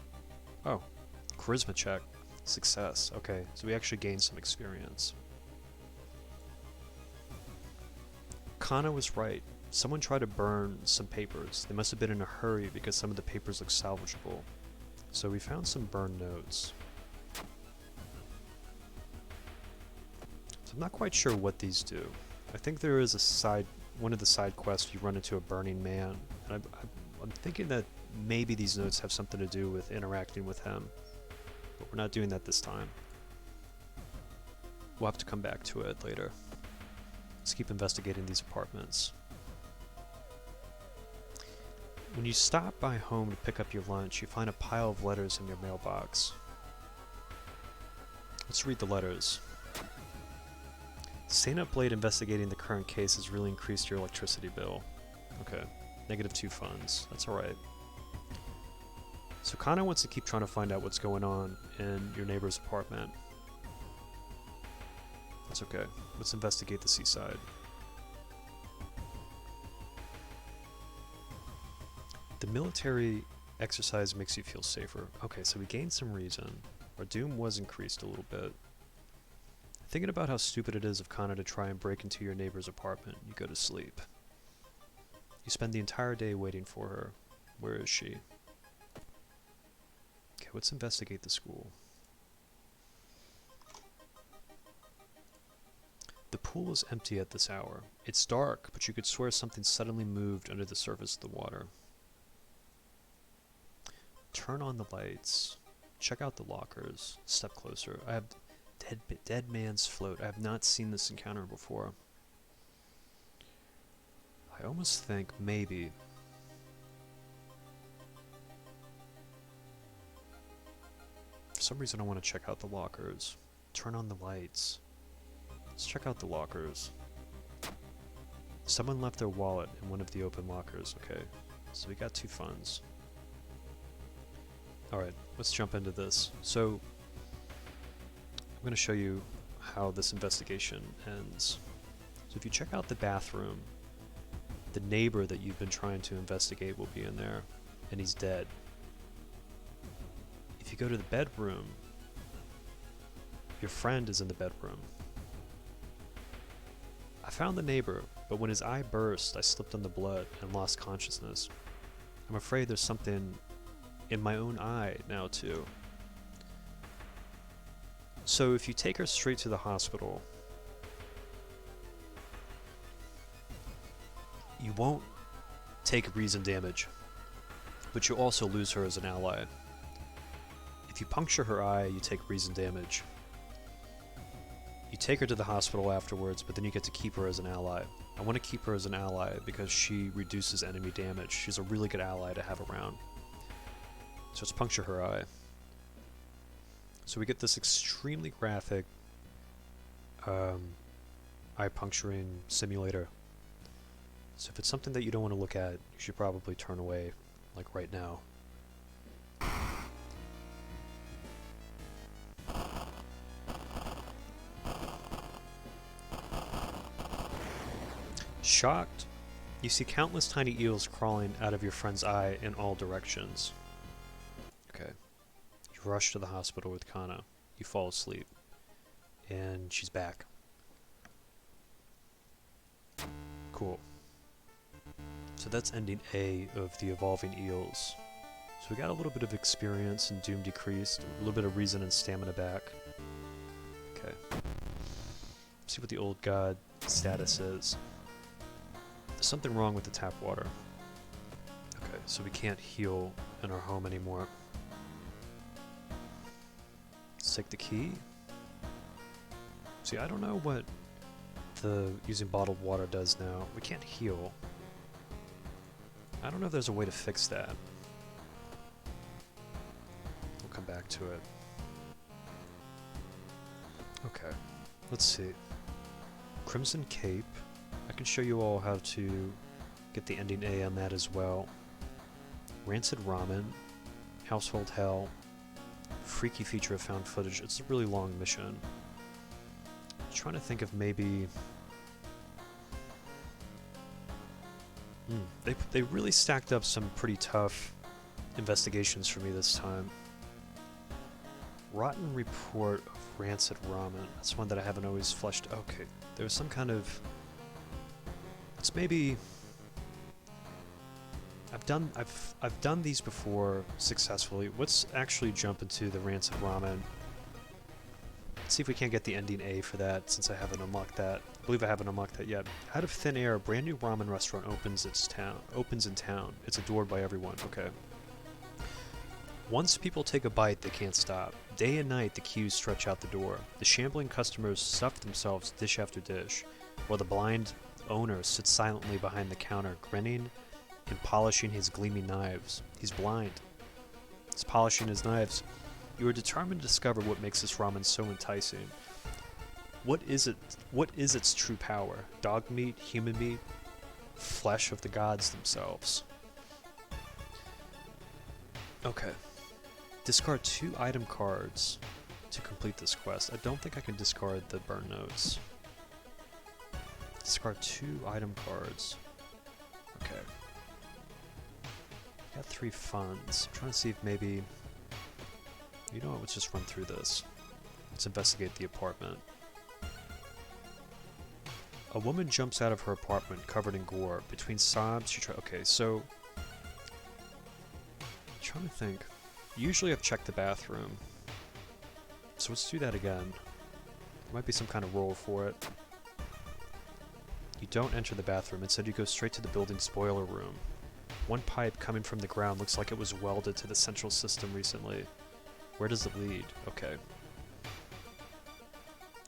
Oh, charisma check. Success. Okay, so we actually gained some experience. Kana was right. Someone tried to burn some papers. They must have been in a hurry because some of the papers look salvageable. So we found some burned notes. So I'm not quite sure what these do. I think there is one of the side quests you run into a burning man. And I'm thinking that maybe these notes have something to do with interacting with him. But we're not doing that this time. We'll have to come back to it later. Let's keep investigating these apartments. When you stop by home to pick up your lunch, you find a pile of letters in your mailbox. Let's read the letters. Staying up late investigating the current case has really increased your electricity bill. Okay, -2 funds. That's alright. So Kana wants to keep trying to find out what's going on in your neighbor's apartment. That's okay. Let's investigate the seaside. The military exercise makes you feel safer. Okay, so we gained some reason. Our doom was increased a little bit. Thinking about how stupid it is of Kana to try and break into your neighbor's apartment, you go to sleep. You spend the entire day waiting for her. Where is she? Okay, let's investigate the school. The pool is empty at this hour. It's dark, but you could swear something suddenly moved under the surface of the water. Turn on the lights. Check out the lockers. Step closer. I have dead man's float. I have not seen this encounter before. I almost think maybe... For some reason I want to check out the lockers. Turn on the lights. Let's check out the lockers. Someone left their wallet in one of the open lockers. Okay, so we got 2 funds. Alright, let's jump into this. So, I'm going to show you how this investigation ends. So if you check out the bathroom, the neighbor that you've been trying to investigate will be in there, and he's dead. If you go to the bedroom, your friend is in the bedroom. I found the neighbor, but when his eye burst, I slipped on the blood and lost consciousness. I'm afraid there's something in my own eye now too. So if you take her straight to the hospital, you won't take reason damage, but you'll also lose her as an ally. If you puncture her eye, you take reason damage. You take her to the hospital afterwards, but then you get to keep her as an ally. I want to keep her as an ally because she reduces enemy damage. She's a really good ally to have around. So let's puncture her eye. So we get this extremely graphic eye puncturing simulator. So if it's something that you don't want to look at, you should probably turn away, like right now. Shocked, you see countless tiny eels crawling out of your friend's eye in all directions. Okay. You rush to the hospital with Kana. You fall asleep. And she's back. Cool. So that's ending A of the evolving eels. So we got a little bit of experience and doom decreased, a little bit of reason and stamina back. Okay. See what the old god status is. There's something wrong with the tap water. Okay, so we can't heal in our home anymore. Let's take the key. See, I don't know what the using bottled water does now. We can't heal. I don't know if there's a way to fix that. We'll come back to it. Okay, let's see. Crimson Cape. I can show you all how to get the ending A on that as well. Rancid Ramen. Household Hell. Freaky feature of found footage. It's a really long mission. I'm trying to think of maybe... They really stacked up some pretty tough investigations for me this time. Rotten Report of Rancid Ramen. That's one that I haven't always fleshed. Okay, there's some kind of... It's maybe... I've done these before successfully. Let's actually jump into the Rancid Ramen. Let's see if we can't get the ending A for that, since I haven't unlocked that. I believe I haven't unlocked that yet. Out of thin air, a brand new ramen restaurant opens in town. It's adored by everyone. Okay. Once people take a bite, they can't stop. Day and night, the queues stretch out the door. The shambling customers stuff themselves dish after dish, while the blind owner sits silently behind the counter, grinning and polishing his gleaming knives. He's blind. He's polishing his knives. You are determined to discover what makes this ramen so enticing. What is it? What is its true power? Dog meat, human meat, flesh of the gods themselves. Okay. Discard 2 item cards to complete this quest. I don't think I can discard the burn notes. Discard 2 item cards. Okay. Got 3 funds. I'm trying to see if maybe... You know what, let's just run through this. Let's investigate the apartment. A woman jumps out of her apartment covered in gore. Between sobs, she tries... Okay, so... I'm trying to think. Usually I've checked the bathroom. So let's do that again. There might be some kind of roll for it. You don't enter the bathroom. Instead you go straight to the building's boiler room. One pipe coming from the ground looks like it was welded to the central system recently. Where does it lead? Okay.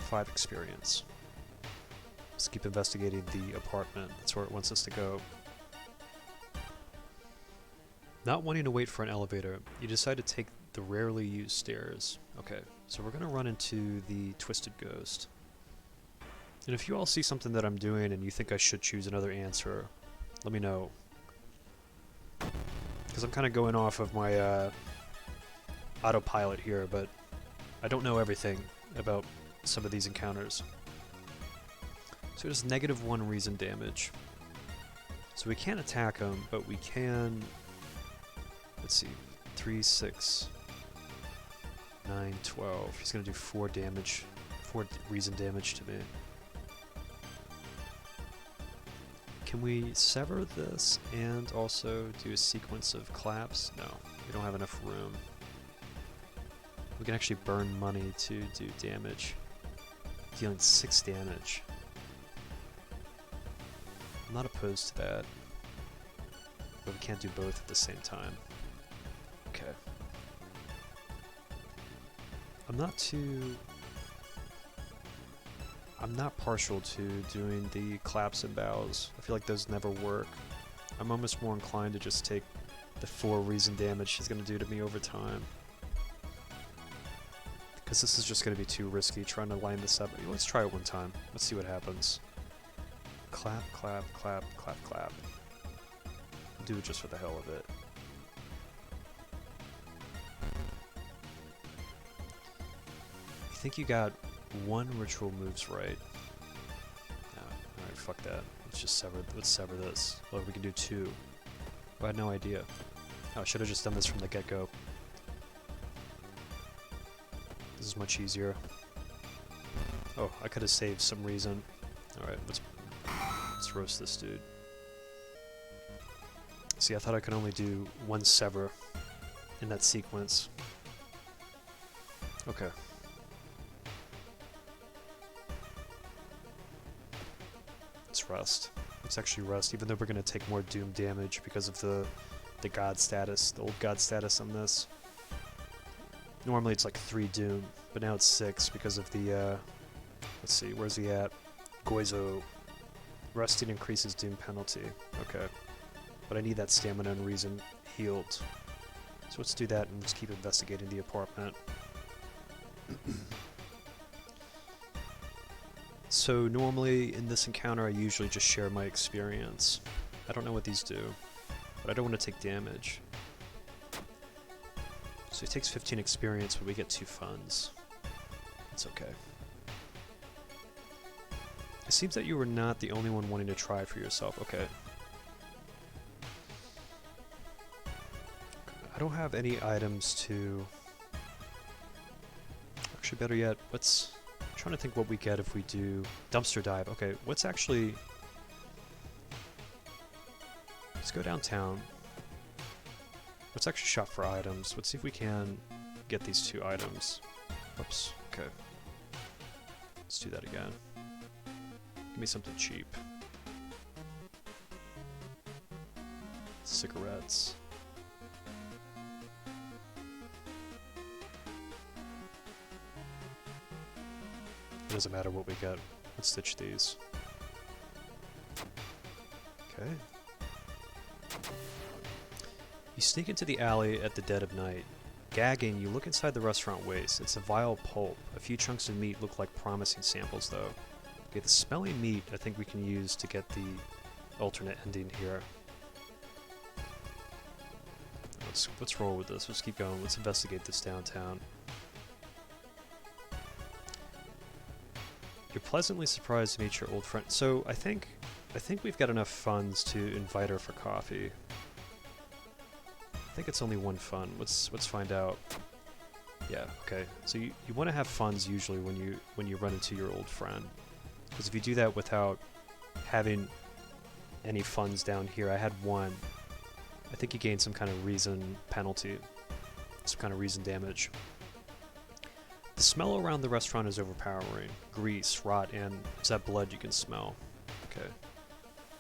5 experience. Let's keep investigating the apartment. That's where it wants us to go. Not wanting to wait for an elevator, you decide to take the rarely used stairs. Okay, so we're gonna run into the Twisted Ghost. And if you all see something that I'm doing and you think I should choose another answer, let me know. Because I'm kind of going off of my autopilot here, but I don't know everything about some of these encounters. So it does -1 reason damage. So we can't attack him, but we can... Let's see, 3, 6, 9, 12. He's gonna do 4 damage, 4 reason damage to me. Can we sever this and also do a sequence of claps? No, we don't have enough room. We can actually burn money to do damage, dealing 6 damage. I'm not opposed to that, but we can't do both at the same time. Okay. I'm not partial to doing the claps and bows. I feel like those never work. I'm almost more inclined to just take the 4 reason damage he's going to do to me over time. Because this is just going to be too risky trying to line this up. Let's try it one time. Let's see what happens. Clap, clap, clap, clap, clap. I'll do it just for the hell of it. I think you got 1 ritual moves right. No, alright, fuck that. Let's sever this. Oh, we can do 2. I had no idea. Oh, I should have just done this from the get-go. This is much easier. Oh, I could have saved some reason. Alright, let's roast this dude. See, I thought I could only do 1 sever in that sequence. Okay. Let's rest. Let's actually rest, even though we're going to take more doom damage because of the god status, the old god status on this. Normally it's like 3 doom, but now it's 6 because of the, let's see, where's he at? Goizo. Resting increases doom penalty. Okay. But I need that stamina and reason healed. So let's do that and just keep investigating the apartment. So normally in this encounter I usually just share my experience. I don't know what these do, but I don't want to take damage. So he takes 15 experience, but we get 2 funds. It's okay. It seems that you were not the only one wanting to try for yourself. Okay. I don't have any items to... Actually, better yet, let's... I'm trying to think what we get if we do dumpster dive. Okay, what's actually... Let's go downtown. Let's actually shop for items. Let's see if we can get these 2 items. Oops, okay. Let's do that again. Give me something cheap. Cigarettes. It doesn't matter what we get. Let's stitch these. Okay. You sneak into the alley at the dead of night. Gagging, you look inside the restaurant waste. It's a vile pulp. A few chunks of meat look like promising samples, though. Okay, the smelly meat I think we can use to get the alternate ending here. Let's roll with this. Let's keep going. Let's investigate this downtown. You're pleasantly surprised to meet your old friend. So I think we've got enough funds to invite her for coffee. I think it's only 1 fund. Let's find out. Yeah, okay. So you want to have funds usually when you run into your old friend. Because if you do that without having any funds down here, I had 1. I think you gain some kind of reason penalty, some kind of reason damage. The smell around the restaurant is overpowering. Grease, rot, and is that blood you can smell? Okay.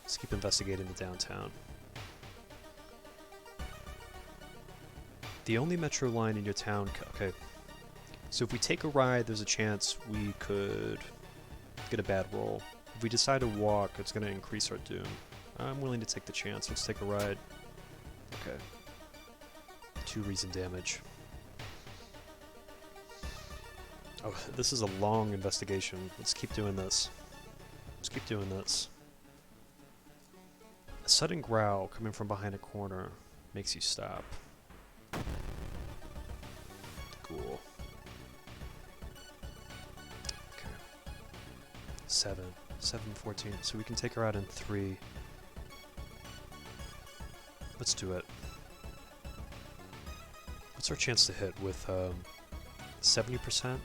Let's keep investigating the downtown. The only metro line in your town... Okay. So if we take a ride, there's a chance we could get a bad roll. If we decide to walk, it's going to increase our doom. I'm willing to take the chance. Let's take a ride. Okay. 2 reason damage. Oh, this is a long investigation. Let's keep doing this. Let's keep doing this. A sudden growl coming from behind a corner makes you stop. Cool. Okay. 7:14. So we can take her out in 3. Let's do it. What's our chance to hit with 70%?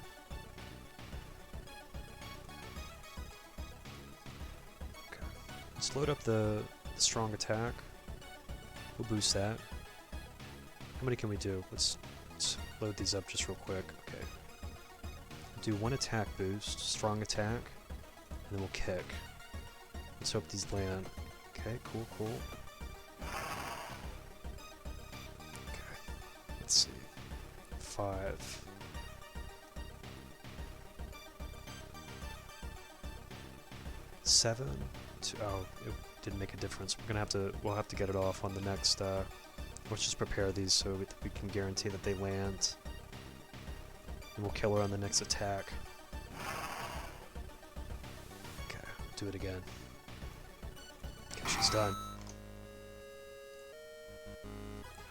Okay. Let's load up the strong attack. We'll boost that. How many can we do? Let's load these up just real quick. Okay. Do 1 attack boost, strong attack, and then we'll kick. Let's hope these land. Okay, cool, cool. Okay. Let's see. 5. Seven. Oh, it didn't make a difference. We'll have to get it off on the next. Let's just prepare these so we can guarantee that they land. And we'll kill her on the next attack. Okay, do it again. Okay, she's done.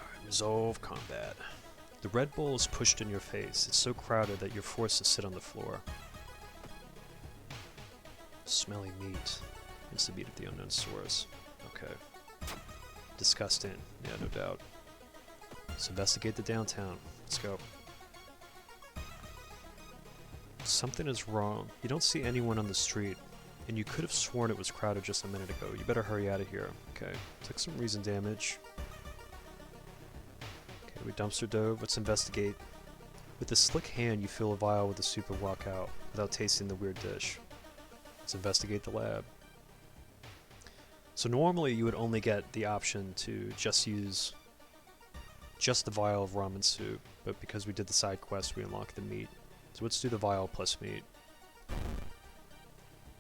Alright, resolve combat. The Red Bull is pushed in your face. It's so crowded that you're forced to sit on the floor. Smelly meat. It's the meat of the unknown source. Okay. Disgusting. Yeah, no doubt. Let's investigate the downtown. Let's go. Something is wrong. You don't see anyone on the street, and you could have sworn it was crowded just a minute ago. You better hurry out of here. Okay. Took some reason damage. Okay, we dumpster dove. Let's investigate. With a slick hand, you fill a vial with the soup and walk out, without tasting the weird dish. Let's investigate the lab. So normally you would only get the option to just use just the vial of ramen soup, but because we did the side quest, we unlocked the meat. So let's do the vial plus meat.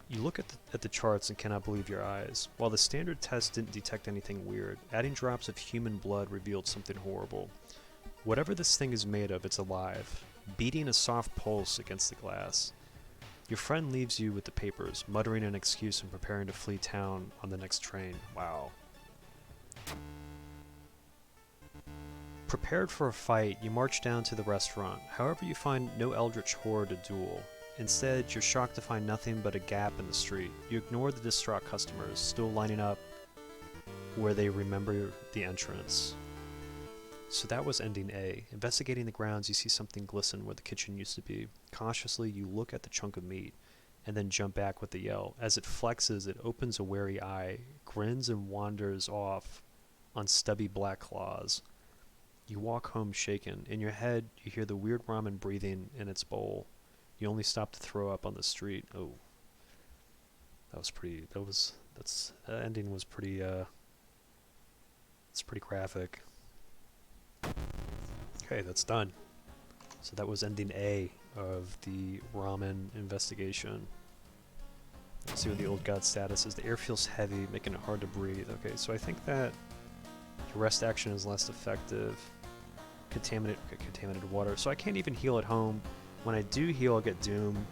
You look at the charts and cannot believe your eyes. While the standard test didn't detect anything weird, adding drops of human blood revealed something horrible. Whatever this thing is made of, it's alive, beating a soft pulse against the glass. Your friend leaves you with the papers, muttering an excuse and preparing to flee town on the next train. Wow. Prepared for a fight, you march down to the restaurant. However, you find no eldritch horror to duel. Instead, you're shocked to find nothing but a gap in the street. You ignore the distraught customers, still lining up where they remember the entrance. So that was ending A. Investigating the grounds, you see something glisten where the kitchen used to be. Cautiously, you look at the chunk of meat, and then jump back with a yell. As it flexes, it opens a wary eye, grins and wanders off on stubby black claws. You walk home shaken. In your head, you hear the weird ramen breathing in its bowl. You only stop to throw up on the street. Oh. That ending was pretty, it's pretty graphic. Okay, that's done. So that was ending A of the ramen investigation. Let's see what the old god status is. The air feels heavy, making it hard to breathe. Okay, so I think that your rest action is less effective. Contaminated water. So I can't even heal at home. When I do heal, I'll get doom.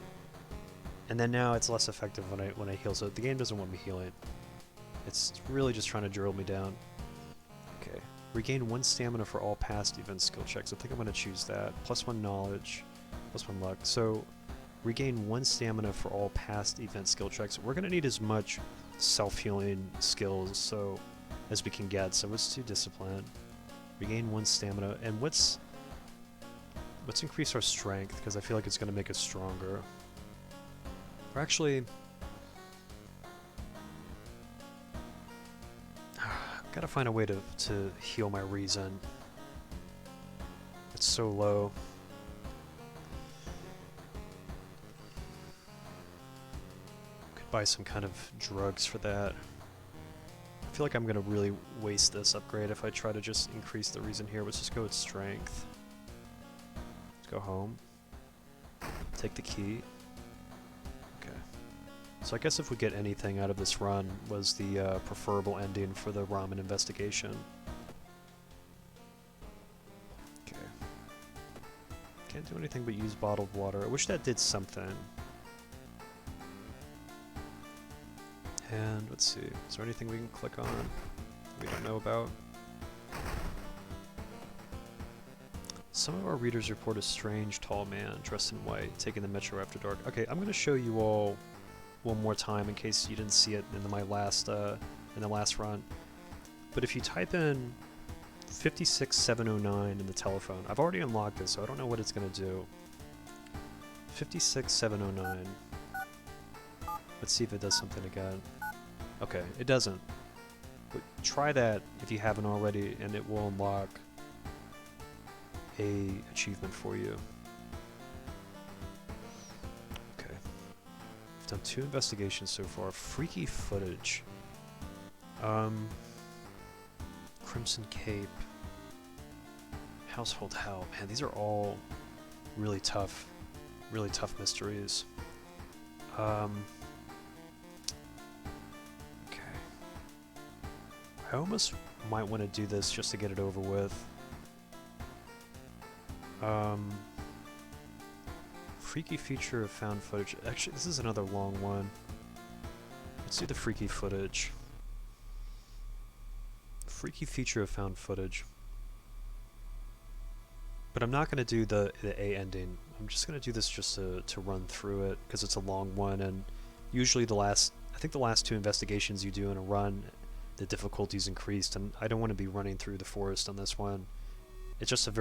And then now it's less effective when I heal. So the game doesn't want me healing. It's really just trying to drill me down. Okay. Regain 1 stamina for all past event skill checks. I think I'm going to choose that. +1 knowledge, +1 luck. So regain 1 stamina for all past event skill checks. We're going to need as much self-healing skills as we can get. So let's do discipline. Regain 1 stamina. And let's increase our strength, because I feel like it's going to make us stronger. Or actually, gotta find a way to heal my reason. It's so low. Could buy some kind of drugs for that. feel like I'm going to really waste this upgrade if I try to just increase the reason here. Let's just go with strength. Let's go home. Take the key. Okay. So I guess if we get anything out of this run was the preferable ending for the ramen investigation. Okay. Can't do anything but use bottled water. I wish that did something. And let's see, is there anything we can click on we don't know about? Some of our readers report a strange tall man dressed in white taking the metro after dark. Okay, I'm going to show you all one more time in case you didn't see it in my last in the last run. But if you type in 56709 in the telephone, I've already unlocked it, so I don't know what it's going to do. 56709. Let's see if it does something again. Okay, it doesn't. But try that if you haven't already, and it will unlock a achievement for you. Okay. We've done 2 investigations so far. Freaky footage. Crimson Cape. Household Hell. Man, these are all really tough mysteries. I almost might want to do this just to get it over with. Freaky feature of found footage. Actually, this is another long one. Let's do the freaky footage. Freaky feature of found footage. But I'm not going to do the A ending. I'm just going to do this just to run through it, because it's a long one, and usually I think the last 2 investigations you do in a run, the difficulty's increased, and I don't want to be running through the forest on this one. It's just a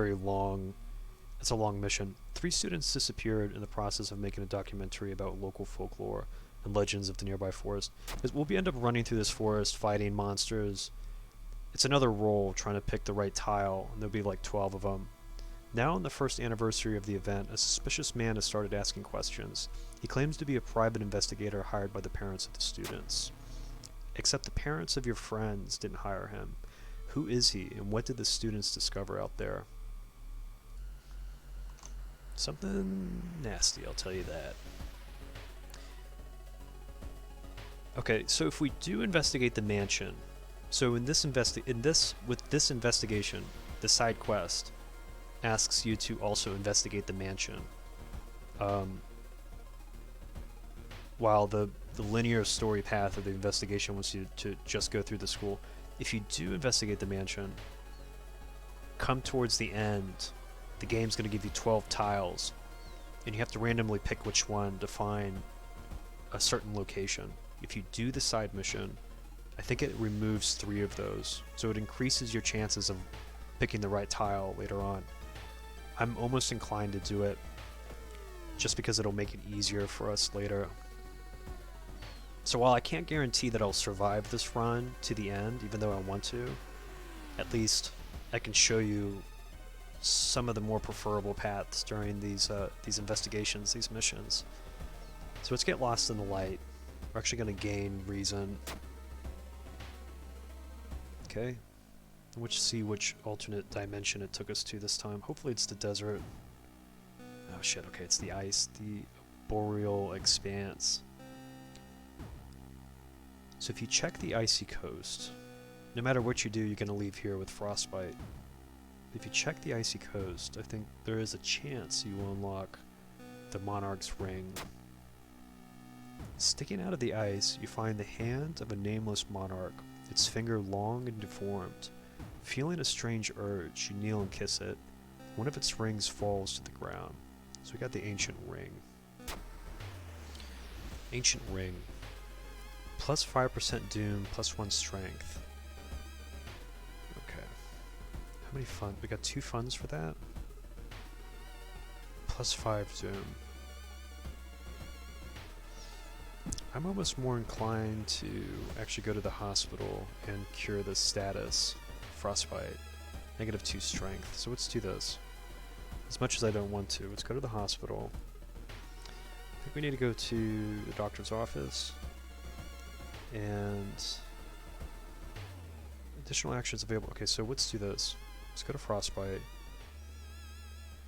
long mission. 3 students disappeared in the process of making a documentary about local folklore and legends of the nearby forest. We'll end up running through this forest, fighting monsters. It's another roll trying to pick the right tile, and there'll be like 12 of them. Now on the first anniversary of the event, a suspicious man has started asking questions. He claims to be a private investigator hired by the parents of the students. Except the parents of your friends didn't hire him. Who is he, and what did the students discover out there? Something nasty, I'll tell you that. Okay, so if we do investigate the mansion, so with this investigation, the side quest asks you to also investigate the mansion. While the linear story path of the investigation wants you to just go through the school. If you do investigate the mansion, come towards the end, the game's going to give you 12 tiles, and you have to randomly pick which one to find a certain location. If you do the side mission, I think it removes 3 of those, so it increases your chances of picking the right tile later on. I'm almost inclined to do it, just because it'll make it easier for us later. So while I can't guarantee that I'll survive this run to the end, even though I want to, at least I can show you some of the more preferable paths during these investigations, these missions. So let's get lost in the light. We're actually going to gain reason. Okay. And let's see which alternate dimension it took us to this time. Hopefully it's the desert. Oh shit, okay, it's the ice, the boreal expanse. So if you check the icy coast, no matter what you do, you're going to leave here with frostbite. If you check the icy coast, I think there is a chance you will unlock the Monarch's Ring. Sticking out of the ice, you find the hand of a nameless monarch, its finger long and deformed. Feeling a strange urge, you kneel and kiss it. One of its rings falls to the ground. So we got the Ancient Ring. Ancient Ring. Plus 5% Doom, plus 1 Strength. Okay. How many funds? We got 2 funds for that? Plus 5 Doom. I'm almost more inclined to actually go to the hospital and cure this status. Frostbite. Negative 2 Strength. So let's do this. As much as I don't want to, let's go to the hospital. I think we need to go to the doctor's office. And Additional actions available. Okay, so let's do this. Let's go to Frostbite.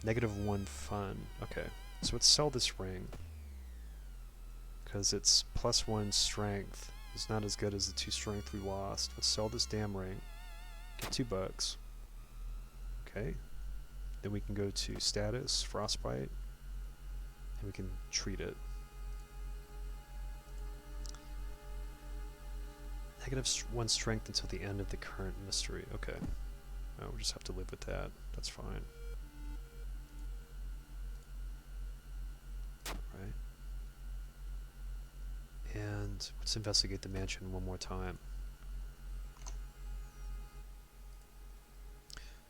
-1 fun. Okay, so let's sell this ring. Because it's +1 strength. It's not as good as the 2 strength we lost. Let's sell this damn ring. Get $2. Okay. Then we can go to status, Frostbite, and we can treat it. -1 strength until the end of the current mystery. Okay. Oh, we'll just have to live with that. That's fine. Right. And let's investigate the mansion one more time.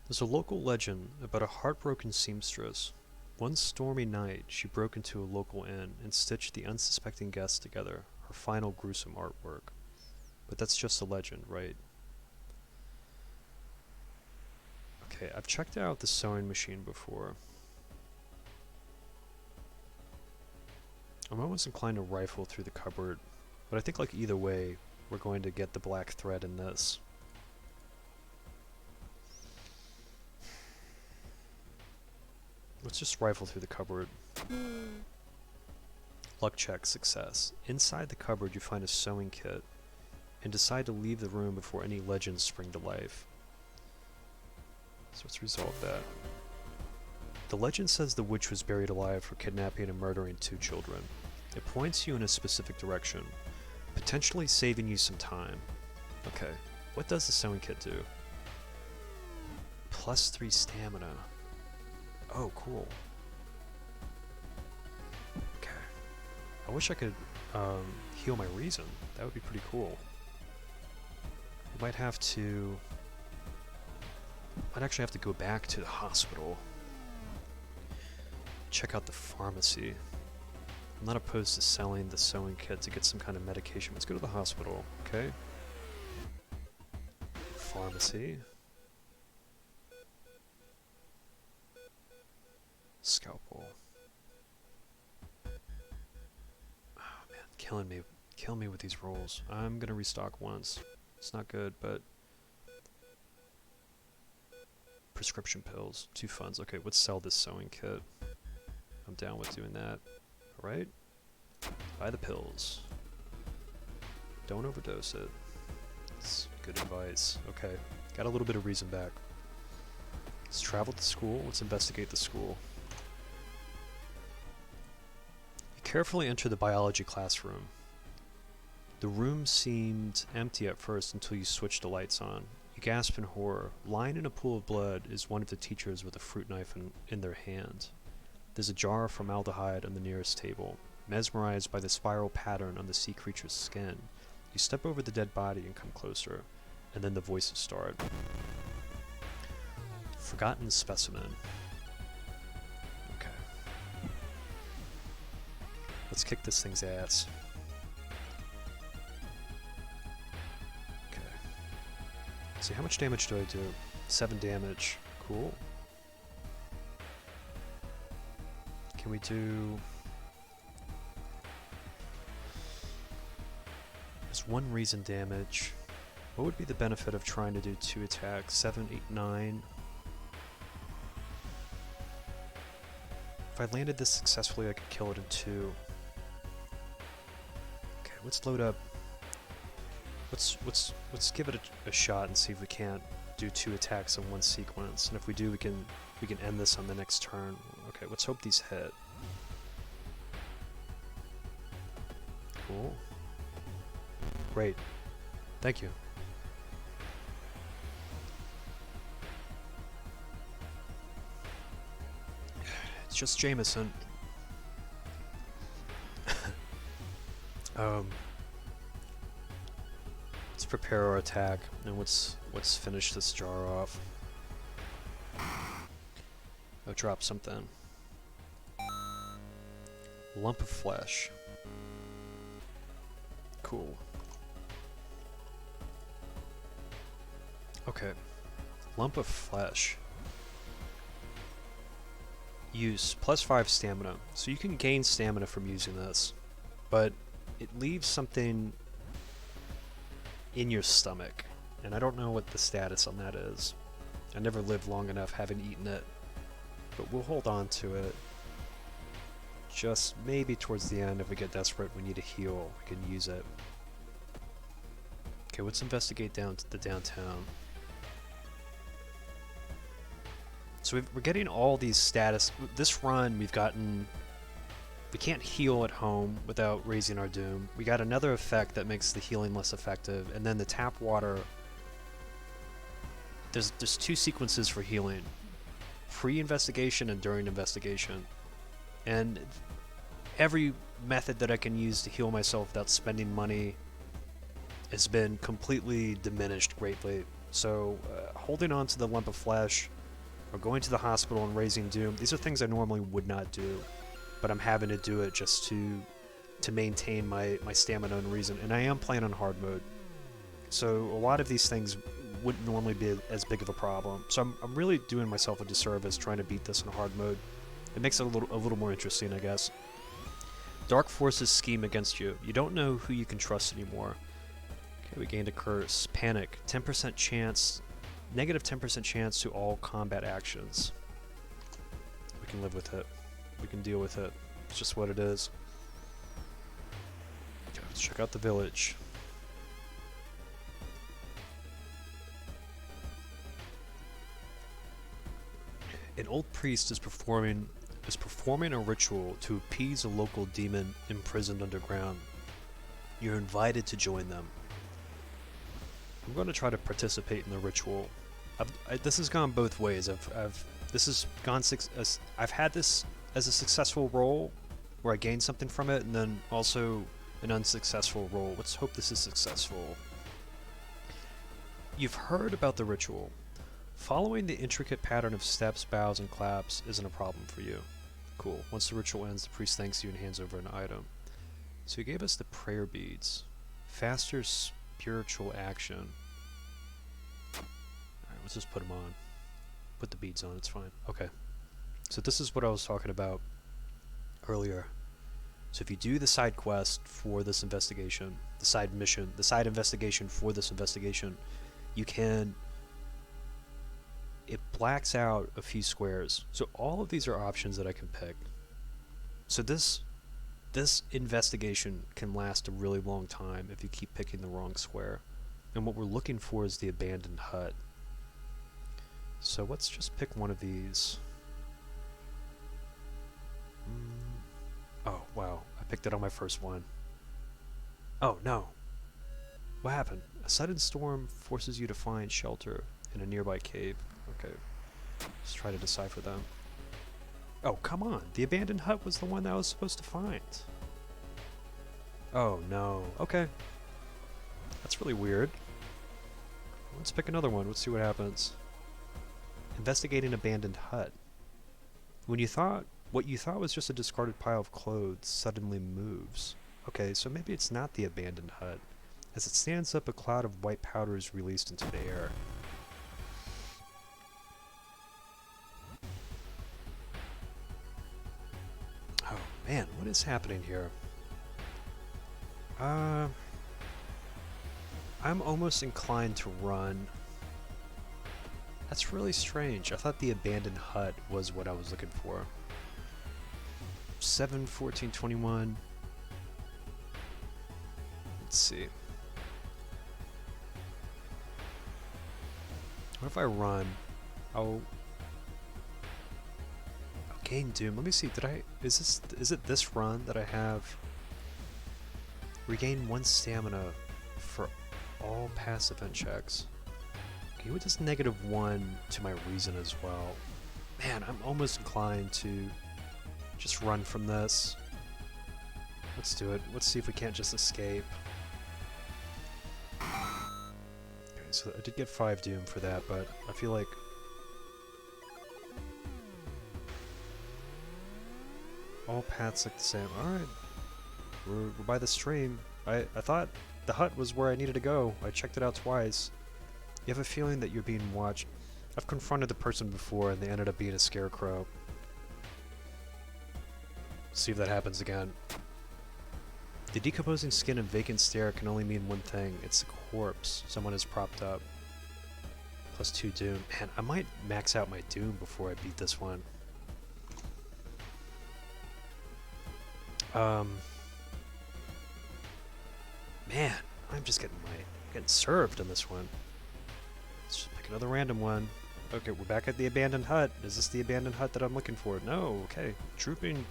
There's a local legend about a heartbroken seamstress. One stormy night, she broke into a local inn and stitched the unsuspecting guests together, her final gruesome artwork. But that's just a legend, right? Okay, I've checked out the sewing machine before. I'm almost inclined to rifle through the cupboard, but I think like either way, we're going to get the black thread in this. Let's just rifle through the cupboard. Luck check, success. Inside the cupboard you find a sewing kit, and decide to leave the room before any legends spring to life. So let's resolve that. The legend says the witch was buried alive for kidnapping and murdering 2 children. It points you in a specific direction, potentially saving you some time. Okay, what does the sewing kit do? +3 stamina. Oh, cool. Okay. I wish I could heal my reason. That would be pretty cool. We might have to... I'd actually have to go back to the hospital. Check out the pharmacy. I'm not opposed to selling the sewing kit to get some kind of medication. Let's go to the hospital, okay? Pharmacy. Scalpel. Oh man, killing me with these rolls. I'm gonna restock once. It's not good, but prescription pills, 2 funds. Okay, let's sell this sewing kit. I'm down with doing that. Alright? Buy the pills. Don't overdose it. It's good advice. Okay, got a little bit of reason back. Let's travel to school. Let's investigate the school. You carefully enter the biology classroom. The room seemed empty at first until you switched the lights on. You gasp in horror. Lying in a pool of blood is one of the teachers with a fruit knife in their hand. There's a jar of formaldehyde on the nearest table. Mesmerized by the spiral pattern on the sea creature's skin, you step over the dead body and come closer, and then the voices start. Forgotten specimen. Okay. Let's kick this thing's ass. Okay. See, how much damage do I do? 7 damage. Cool. Can we do... There's 1 reason damage. What would be the benefit of trying to do 2 attacks? 7, 8, 9. If I landed this successfully, I could kill it in 2. Okay, let's load up. Let's give it a shot and see if we can't do 2 attacks in one sequence. And if we do, we can end this on the next turn. Okay, let's hope these hit. Cool. Great. Thank you. It's just Jameson. Let's prepare our attack and let's finish this jar off. Oh, drop something. Lump of flesh. Cool. Okay. Lump of flesh. Use +5 stamina. So you can gain stamina from using this, but it leaves something in your stomach. and I don't know what the status on that is. I never lived long enough having eaten it, but we'll hold on to it. Just maybe towards the end, if we get desperate, we need a heal, we can use it. Okay, let's investigate down to the downtown. So we're getting all these status. This run, we've gotten... We can't heal at home without raising our doom. We got another effect that makes the healing less effective, and then the tap water... There's 2 sequences for healing. Pre-investigation and during investigation. And every method that I can use to heal myself without spending money has been completely diminished greatly. So holding on to the lump of flesh, or going to the hospital and raising doom, these are things I normally would not do, but I'm having to do it just to maintain my stamina and reason. And I am playing on hard mode, so a lot of these things wouldn't normally be as big of a problem. So I'm really doing myself a disservice trying to beat this in hard mode. It makes it a little more interesting, I guess. Dark forces scheme against you. You don't know who you can trust anymore. Okay, we gained a curse. Panic. 10% chance. Negative 10% chance to all combat actions. We can live with it. We can deal with it. It's just what it is. Okay, let's check out the village. An old priest is performing a ritual to appease a local demon imprisoned underground. You're invited to join them. I'm going to try to participate in the ritual. This has gone both ways. I've had this as a successful roll where I gained something from it, and then also an unsuccessful roll. Let's hope this is successful. You've heard about the ritual. Following the intricate pattern of steps, bows, and claps isn't a problem for you. Cool. Once the ritual ends, the priest thanks you and hands over an item. So he gave us the prayer beads. Faster spiritual action. Alright, let's just put them on. Put the beads on, it's fine. Okay. So this is what I was talking about earlier. So if you do the side quest for this investigation, the side investigation for this investigation, you can... It blacks out a few squares. So all of these are options that I can pick. So this investigation can last a really long time if you keep picking the wrong square. And what we're looking for is the abandoned hut. So let's just pick one of these. Oh, wow. I picked it on my first one. Oh, no. What happened? A sudden storm forces you to find shelter in a nearby cave. Okay. Let's try to decipher them. Oh, come on. The abandoned hut was the one that I was supposed to find. Oh, no. Okay. That's really weird. Let's pick another one. Let's see what happens. Investigate an abandoned hut. What you thought was just a discarded pile of clothes suddenly moves. Okay, so maybe it's not the abandoned hut. As it stands up, a cloud of white powder is released into the air. Oh man, what is happening here? I'm almost inclined to run. That's really strange. I thought the abandoned hut was what I was looking for. 7, 14, 21. Let's see. What if I run? I'll gain doom. Let me see. Is it this run that I have? Regain 1 stamina for all past event checks. Okay, what does -1 to my reason as well? Man, I'm almost inclined to just run from this. Let's do it. Let's see if we can't just escape. Okay, so I did get 5 doom for that, but I feel like... all paths look the same. Alright. We're by the stream. I thought the hut was where I needed to go. I checked it out twice. You have a feeling that you're being watched. I've confronted the person before and they ended up being a scarecrow. See if that happens again. The decomposing skin and vacant stare can only mean one thing. It's a corpse someone has propped up. Plus 2 Doom. Man, I might max out my Doom before I beat this one. Man, I'm just getting served on this one. Let's just pick another random one. Okay, we're back at the abandoned hut. Is this the abandoned hut that I'm looking for? No, okay. Drooping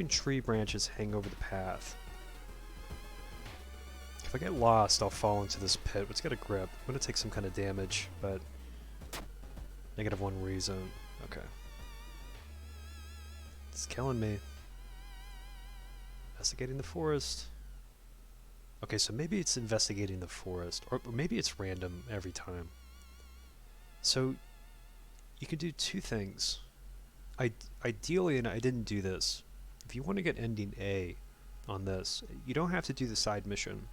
tree branches hang over the path. If I get lost, I'll fall into this pit. Let's get a grip. I'm gonna take some kind of damage, but -1 reason. Okay. It's killing me. Investigating the forest. Okay, so maybe it's investigating the forest, or maybe it's random every time. So you can do 2 things. Ideally, and I didn't do this, if you want to get ending A on this, you don't have to do the side mission.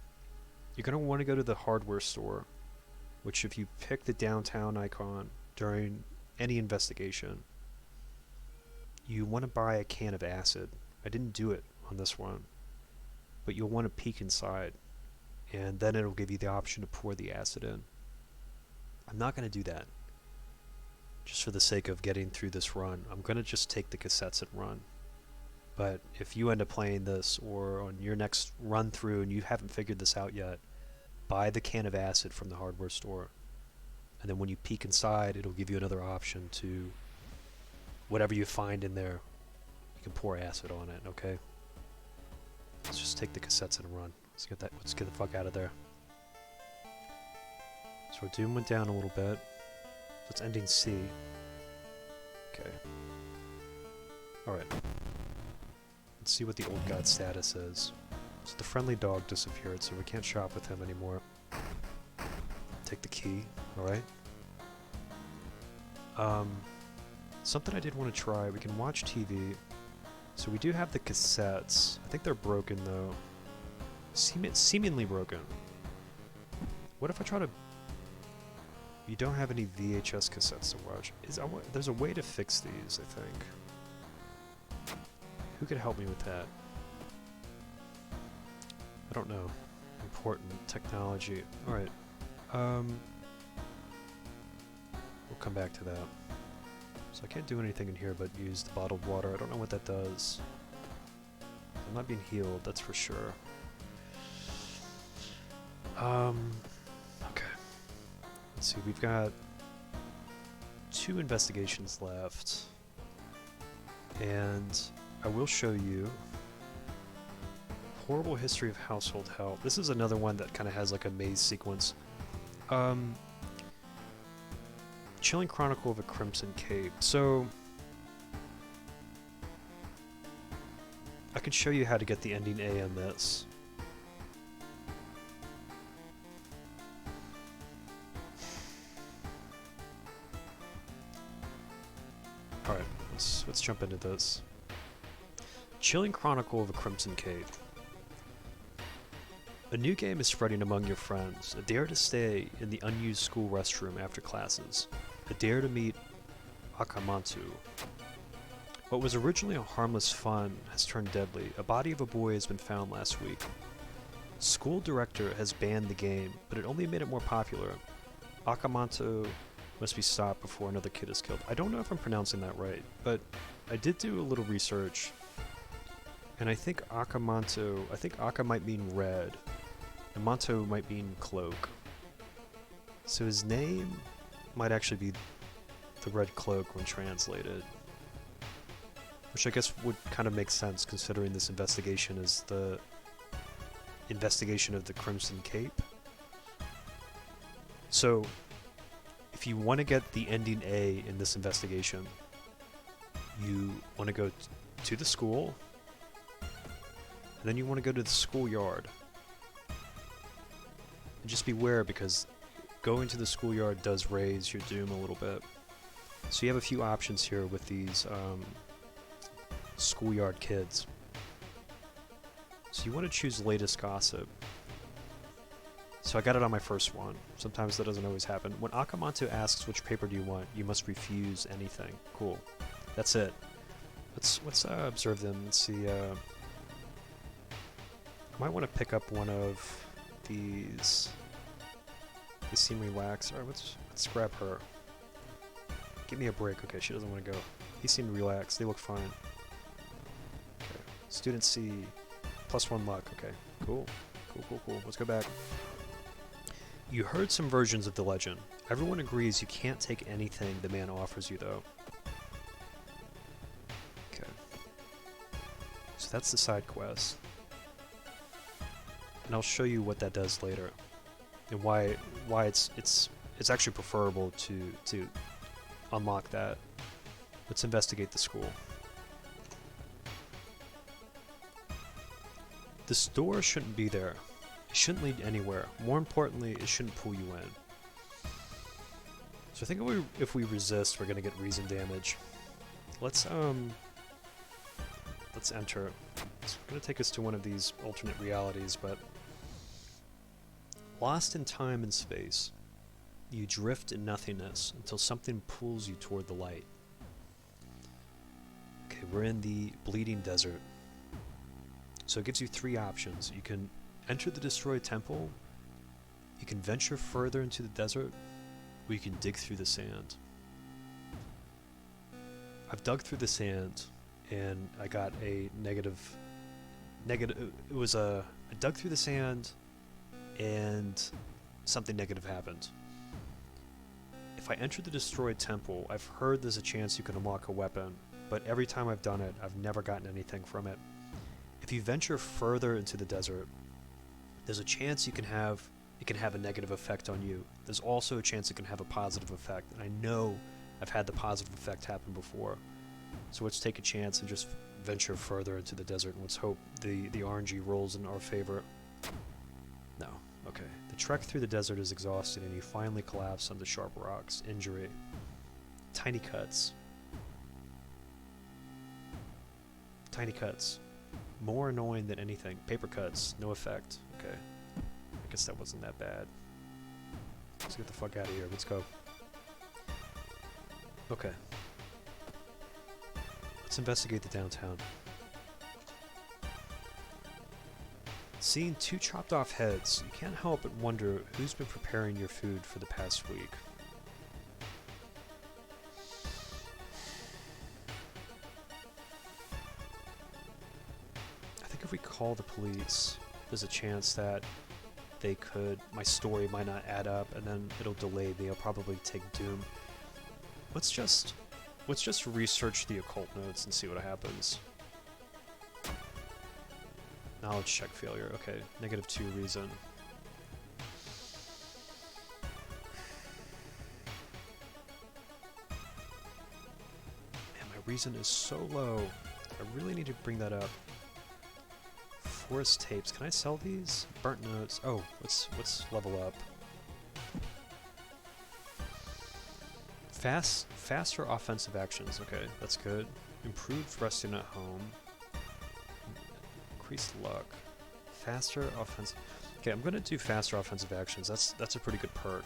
You're going to want to go to the hardware store, which if you pick the downtown icon during any investigation, you want to buy a can of acid. I didn't do it on this one, but you'll want to peek inside, and then it'll give you the option to pour the acid in. I'm not going to do that, just for the sake of getting through this run. I'm going to just take the cassettes and run. But if you end up playing this, or on your next run through and you haven't figured this out yet, buy the can of acid from the hardware store. And then when you peek inside, it'll give you another option to, whatever you find in there, you can pour acid on it, okay? Let's just take the cassettes and run. Let's get the fuck out of there. So our Doom went down a little bit. So it's ending C. Okay. Alright. Let's see what the old god's status is. So the friendly dog disappeared, so we can't shop with him anymore. Take the key, alright. Something I did want to try, we can watch TV. So we do have the cassettes. I think they're broken though. Seemingly broken. What if I try to... You don't have any VHS cassettes to watch. There's a way to fix these, I think. Who could help me with that? I don't know. Important technology. Alright. We'll come back to that. So I can't do anything in here but use the bottled water. I don't know what that does. I'm not being healed, that's for sure. Okay. Let's see, we've got 2 investigations left. And I will show you horrible history of household help. This is another one that kind of has like a maze sequence. Chilling Chronicle of a Crimson Cape. So I can show you how to get the ending A on this. Alright, let's jump into this. Chilling Chronicle of a Crimson Cape. A new game is spreading among your friends. A dare to stay in the unused school restroom after classes. A dare to meet Akamantu. What was originally a harmless fun has turned deadly. A body of a boy has been found last week. School director has banned the game, but it only made it more popular. Akamantu must be stopped before another kid is killed. I don't know if I'm pronouncing that right, but I did do a little research. And I think Akamantu, I think Aka might mean red, and Manto might mean cloak. So his name might actually be the Red Cloak when translated. Which I guess would kind of make sense considering this investigation is the investigation of the Crimson Cape. So, if you want to get the ending A in this investigation, you want to go to the school, and then you want to go to the schoolyard. And just beware because going to the schoolyard does raise your Doom a little bit. So you have a few options here with these schoolyard kids. So you want to choose latest gossip. So I got it on my first one. Sometimes that doesn't always happen. When Akamantu asks which paper do you want, you must refuse anything. Cool. That's it. Let's observe them and see. I might want to pick up one of these. They seem relaxed. Alright, let's grab her. Give me a break. Okay, she doesn't want to go. He seemed relaxed. They look fine. Okay. Student C. +1 luck. Okay. Cool. Cool. Let's go back. You heard some versions of the legend. Everyone agrees you can't take anything the man offers you, though. Okay. So that's the side quest. And I'll show you what that does later. And why it's actually preferable to unlock that. Let's investigate the school. This door shouldn't be there. It shouldn't lead anywhere. More importantly, it shouldn't pull you in. So I think if we resist, we're gonna get reason damage. Let's enter. It's gonna take us to one of these alternate realities, but lost in time and space, you drift in nothingness until something pulls you toward the light. Okay, we're in the bleeding desert. So it gives you 3 options. You can enter the destroyed temple, you can venture further into the desert, or you can dig through the sand. I've dug through the sand, and I got a negative. It was I dug through the sand, and something negative happened. If I enter the destroyed temple, I've heard there's a chance you can unlock a weapon, but every time I've done it, I've never gotten anything from it. If you venture further into the desert, there's a chance it can have a negative effect on you. There's also a chance it can have a positive effect, and I know I've had the positive effect happen before. So let's take a chance and just venture further into the desert, and let's hope the RNG rolls in our favor. No. Okay. The trek through the desert is exhausting, and you finally collapse on the sharp rocks. Injury. Tiny cuts. Tiny cuts. More annoying than anything. Paper cuts. No effect. Okay. I guess that wasn't that bad. Let's get the fuck out of here. Let's go. Okay. Let's investigate the downtown. Seeing 2 chopped off heads, you can't help but wonder who's been preparing your food for the past week. I think if we call the police, there's a chance that my story might not add up, and then it'll delay me. I'll probably take Doom. Let's just research the occult notes and see what happens. Knowledge check failure. Okay, -2 reason. Man, my reason is so low. I really need to bring that up. Forest tapes. Can I sell these? Burnt notes. Oh, let's level up. Faster offensive actions. Okay, that's good. Improved resting at home. Increased luck. Faster offensive. Okay, I'm going to do faster offensive actions. That's a pretty good perk.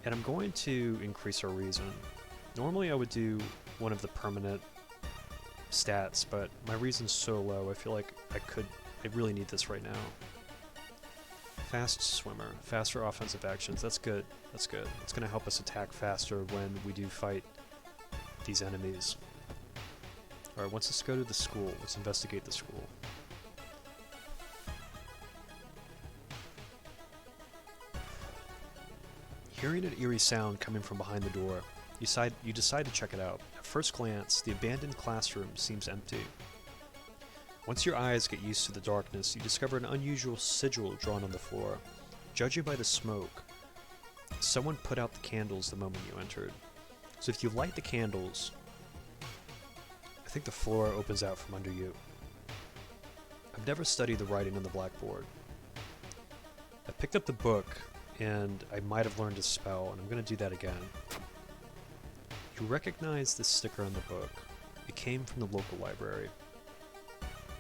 And I'm going to increase our reason. Normally I would do one of the permanent stats, but my reason's so low, I feel like I really need this right now. Fast swimmer. Faster offensive actions. That's good. That's good. It's going to help us attack faster when we do fight these enemies. Alright, let's go to the school. Let's investigate the school. Hearing an eerie sound coming from behind the door, you decide to check it out. At first glance, the abandoned classroom seems empty. Once your eyes get used to the darkness, you discover an unusual sigil drawn on the floor. Judging by the smoke, someone put out the candles the moment you entered. So if you light the candles, I think the floor opens out from under you. I've never studied the writing on the blackboard. I picked up the book, and I might have learned a spell, and I'm going to do that again. You recognize the sticker on the book. It came from the local library.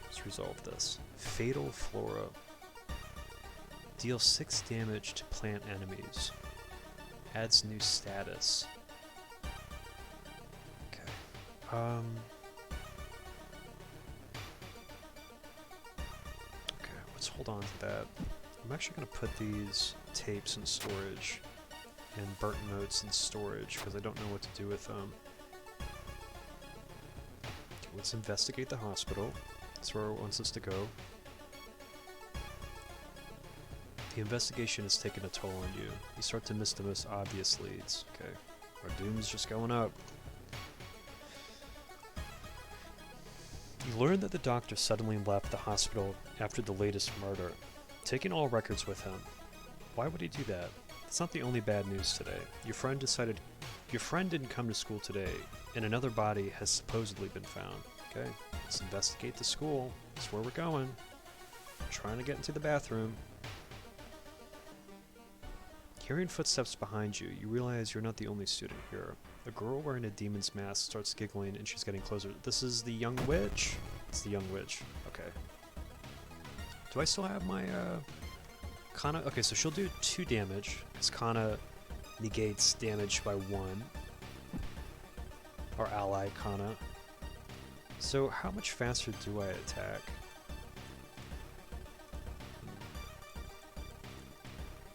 Let's resolve this. Fatal Flora. Deal 6 damage to plant enemies. Adds new status. Okay. Okay, let's hold on to that. I'm actually going to put these tapes in storage and burnt notes in storage because I don't know what to do with them. Let's investigate the hospital. That's where it wants us to go. The investigation has taken a toll on you. You start to miss the most obvious leads. Okay, our doom's just going up. You learn that the doctor suddenly left the hospital after the latest murder, taking all records with him. Why would he do that? It's not the only bad news today. Your friend didn't come to school today, and another body has supposedly been found. Okay, let's investigate the school. That's where we're going. I'm trying to get into the bathroom. Hearing footsteps behind you, you realize you're not the only student here. A girl wearing a demon's mask starts giggling and she's getting closer. This is the young witch? It's the young witch. Okay. Do I still have my, Kana? Okay, so she'll do 2 damage, because Kana negates damage by 1. Our ally, Kana. So how much faster do I attack?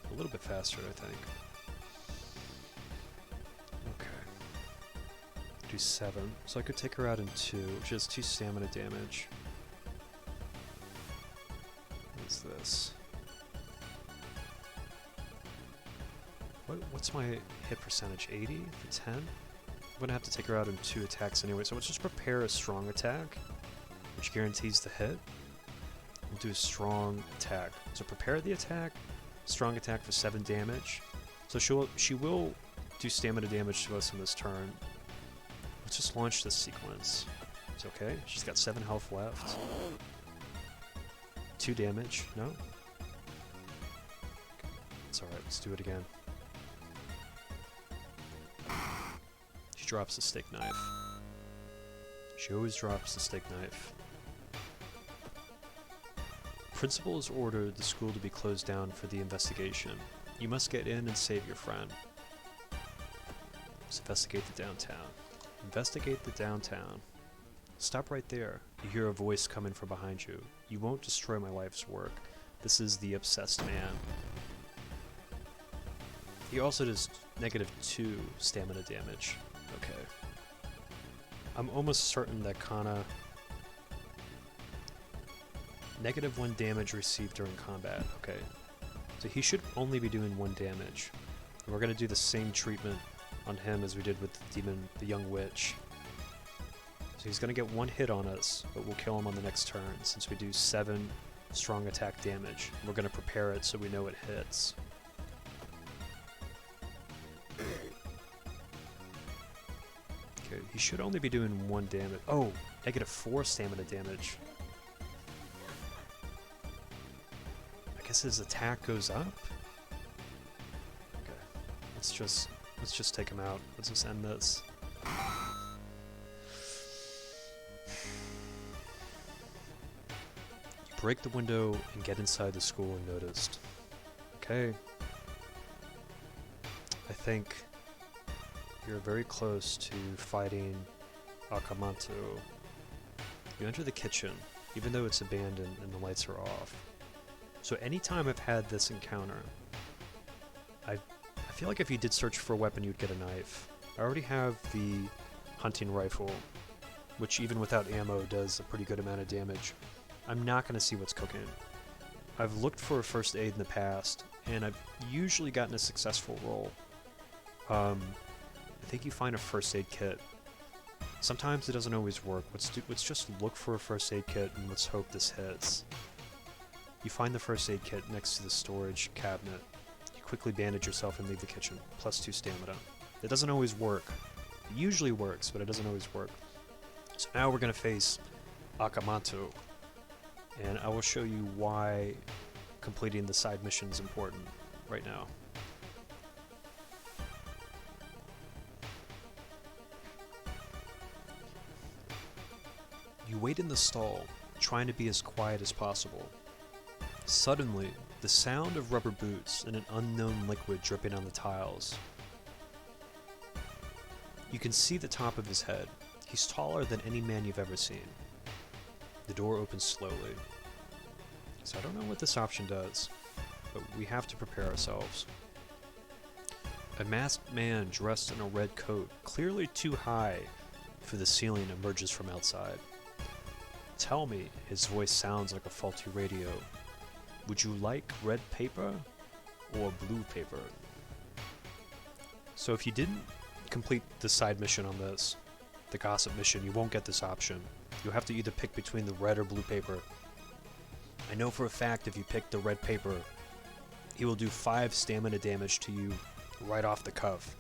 A little bit faster, I think. Okay. Do 7. So I could take her out in 2, which is 2 stamina damage. What is this? What's my hit percentage? 80 for 10? I'm gonna have to take her out in 2 attacks anyway, so let's just prepare a strong attack, which guarantees the hit. We'll do a strong attack. So prepare the attack, strong attack for 7 damage. So she will do stamina damage to us in this turn. Let's just launch this sequence. It's okay. She's got 7 health left. 2 damage. No? It's alright, let's do it again. She drops the steak knife. She always drops the steak knife. Principal has ordered the school to be closed down for the investigation. You must get in and save your friend. Let's investigate the downtown. Investigate the downtown. Stop right there. You hear a voice coming from behind you. You won't destroy my life's work. This is the obsessed man. He also does -2 stamina damage. Okay. I'm almost certain that Kana... -1 damage received during combat. Okay. So he should only be doing 1 damage. And we're going to do the same treatment on him as we did with the demon, the young witch. So he's going to get 1 hit on us, but we'll kill him on the next turn since we do 7 strong attack damage. We're going to prepare it so we know it hits. Okay, he should only be doing 1 damage. Oh, -4 stamina damage. I guess his attack goes up? Okay, let's just take him out. Let's just end this. You break the window and get inside the school unnoticed. Okay. I think you're very close to fighting Akamanto. You enter the kitchen, even though it's abandoned and the lights are off. So anytime I've had this encounter, I feel like if you did search for a weapon, you'd get a knife. I already have the hunting rifle, which even without ammo does a pretty good amount of damage. I'm not going to see what's cooking. I've looked for a first aid in the past, and I've usually gotten a successful roll. I think you find a first aid kit. Sometimes it doesn't always work. Let's just look for a first aid kit and let's hope this hits. You find the first aid kit next to the storage cabinet. You quickly bandage yourself and leave the kitchen, +2 stamina. It doesn't always work. It usually works, but it doesn't always work. So now we're going to face Akamanto, and I will show you why completing the side mission is important right now. You wait in the stall, trying to be as quiet as possible. Suddenly, the sound of rubber boots and an unknown liquid dripping on the tiles. You can see the top of his head. He's taller than any man you've ever seen. The door opens slowly. So I don't know what this option does, but we have to prepare ourselves. A masked man dressed in a red coat, clearly too high for the ceiling, emerges from outside. Tell me, his voice sounds like a faulty radio. Would you like red paper or blue paper? So if you didn't complete the side mission on this, the gossip mission, you won't get this option. You'll have to either pick between the red or blue paper. I know for a fact if you pick the red paper, he will do 5 stamina damage to you right off the cuff.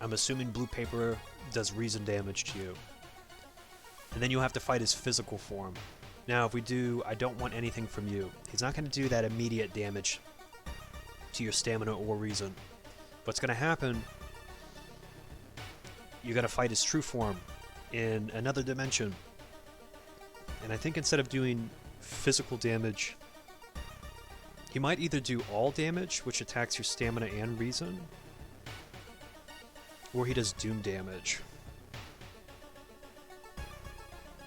I'm assuming blue paper does reason damage to you. And then you'll have to fight his physical form. Now if we do I don't want anything from you, he's not going to do that immediate damage to your stamina or reason. What's going to happen, you're going to fight his true form in another dimension. And I think instead of doing physical damage, he might either do all damage, which attacks your stamina and reason, or he does doom damage.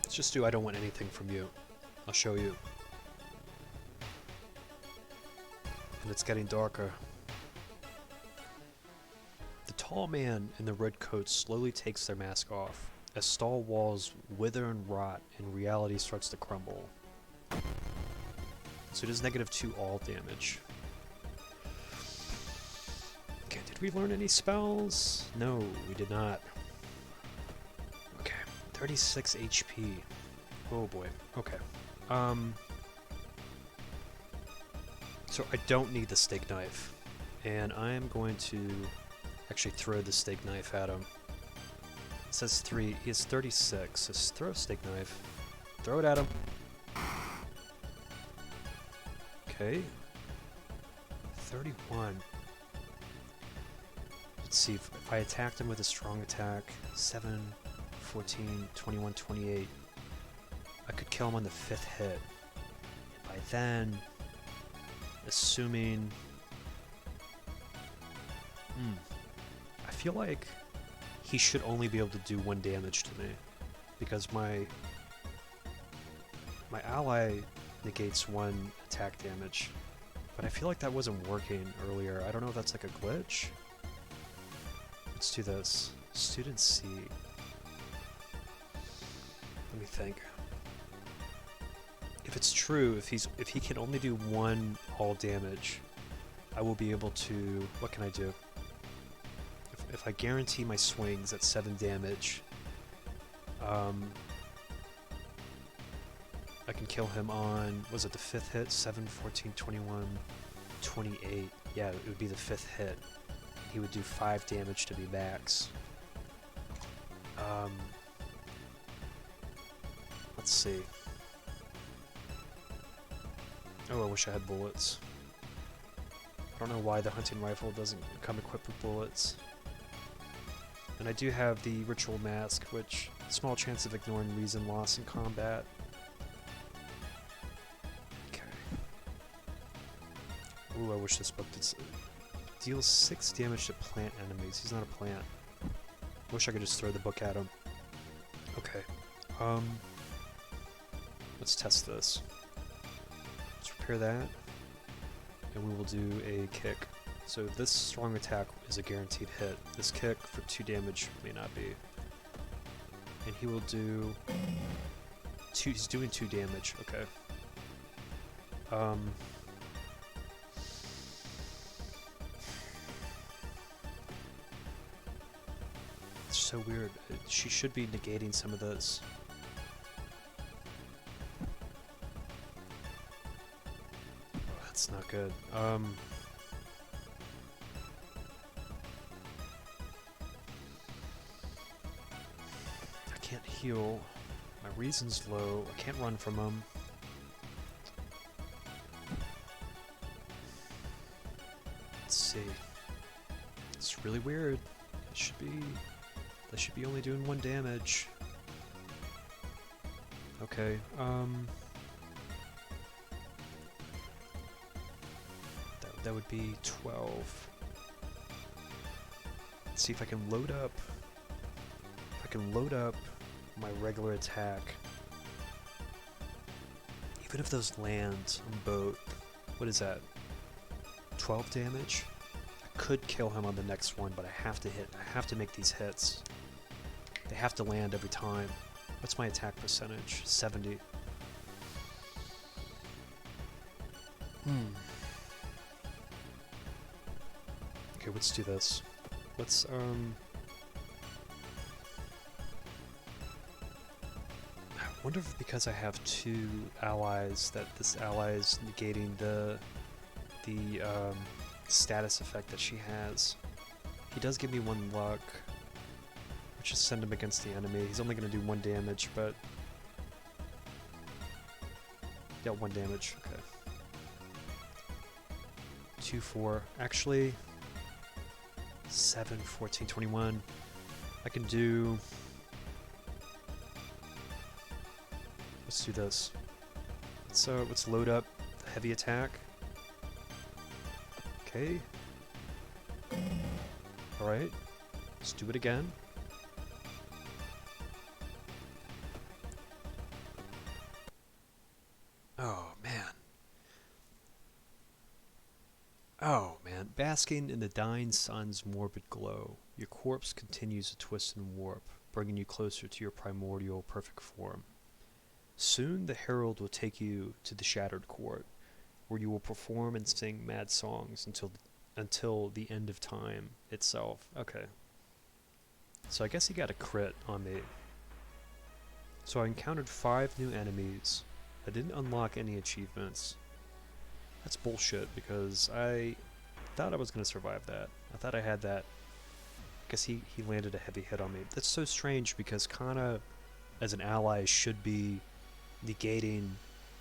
Let's just do I don't want anything from you. I'll show you. And it's getting darker. The tall man in the red coat slowly takes their mask off, as stall walls wither and rot and reality starts to crumble. So it is -2 all damage. Okay, did we learn any spells? No, we did not. Okay, 36 HP. Oh boy, okay. So I don't need the steak knife, and I am going to actually throw the steak knife at him. It says 3, he has 36, so throw a steak knife. Throw it at him. Okay. 31. Let's see, if I attacked him with a strong attack, 7, 14, 21, 28, I could kill him on the 5th hit. And by then, assuming... I feel like he should only be able to do 1 damage to me, because my ally negates 1 attack damage, but I feel like that wasn't working earlier. I don't know if that's like a glitch. Let's do this. Student C. Let me think. If it's true, if he can only do 1 all damage, I will be able to... What can I do? If I guarantee my swings at 7 damage, I can kill him on, was it the 5th hit? 7, 14, 21, 28. Yeah, it would be the 5th hit. He would do 5 damage to me max. Let's see. Oh, I wish I had bullets. I don't know why the hunting rifle doesn't come equipped with bullets. And I do have the ritual mask, which small chance of ignoring reason loss in combat. Okay. Ooh, I wish this book did deals 6 damage to plant enemies. He's not a plant. Wish I could just throw the book at him. Okay. Let's test this. Let's repair that. And we will do a kick. So this strong attack is a guaranteed hit. This kick for 2 damage may not be. And he will do 2, he's doing 2 damage, okay. It's so weird. She should be negating some of this. Oh, that's not good. I can't heal. My reason's low. I can't run from him. Let's see. It's really weird. That should be only doing 1 damage. Okay, that would be 12. Let's see if I can load up. If I can load up my regular attack, Even if those land on both, what is that? 12 damage? I could kill him on the next one, but I have to make these hits. They have to land every time. What's my attack percentage? 70. Okay, let's do this. Let's, I wonder if because I have 2 allies that this ally is negating the status effect that she has. He does give me 1 luck, which is send him against the enemy. He's only going to do 1 damage, but... yeah, 1 damage, okay. 2, 4, actually... 7, 14, 21. I can do... let's do this. Let's load up the heavy attack. Okay. Alright. Let's do it again. Oh, man. Oh, man. Basking in the dying sun's morbid glow, your corpse continues to twist and warp, bringing you closer to your primordial perfect form. Soon the herald will take you to the shattered court, where you will perform and sing mad songs until the end of time itself. Okay. So I guess he got a crit on me. So I encountered 5 new enemies. I didn't unlock any achievements. That's bullshit, because I thought I was going to survive that. I thought I had that. I guess he landed a heavy hit on me. That's so strange, because Kana, as an ally, should be negating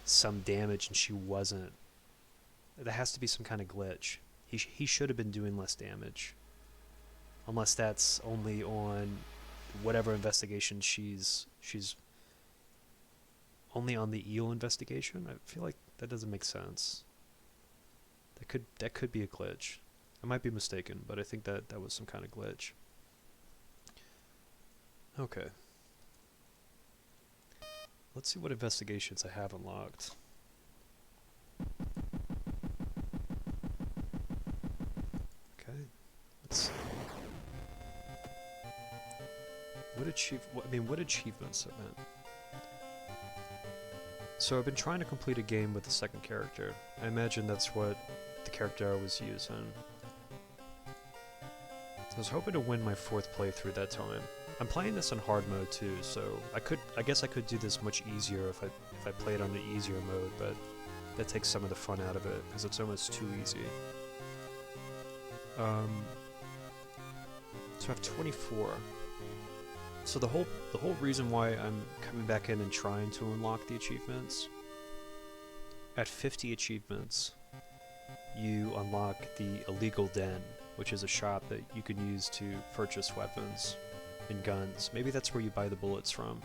some damage, and she wasn't. There has to be some kind of glitch. He should have been doing less damage. Unless that's only on whatever investigation she's only on the eel investigation. I feel like that doesn't make sense. That could be a glitch. I might be mistaken, but I think that was some kind of glitch. Okay. Let's see what investigations I have unlocked. Okay. Let's see. What achievements I meant? So I've been trying to complete a game with the second character. I imagine that's what the character I was using. I was hoping to win my 4th playthrough that time. I'm playing this on hard mode too, so I guess I could do this much easier if I played on an easier mode, but that takes some of the fun out of it because it's almost too easy. So I have 24. So the whole reason why I'm coming back in and trying to unlock the achievements, at 50 achievements, you unlock the illegal den, which is a shop that you can use to purchase weapons and guns. Maybe that's where you buy the bullets from.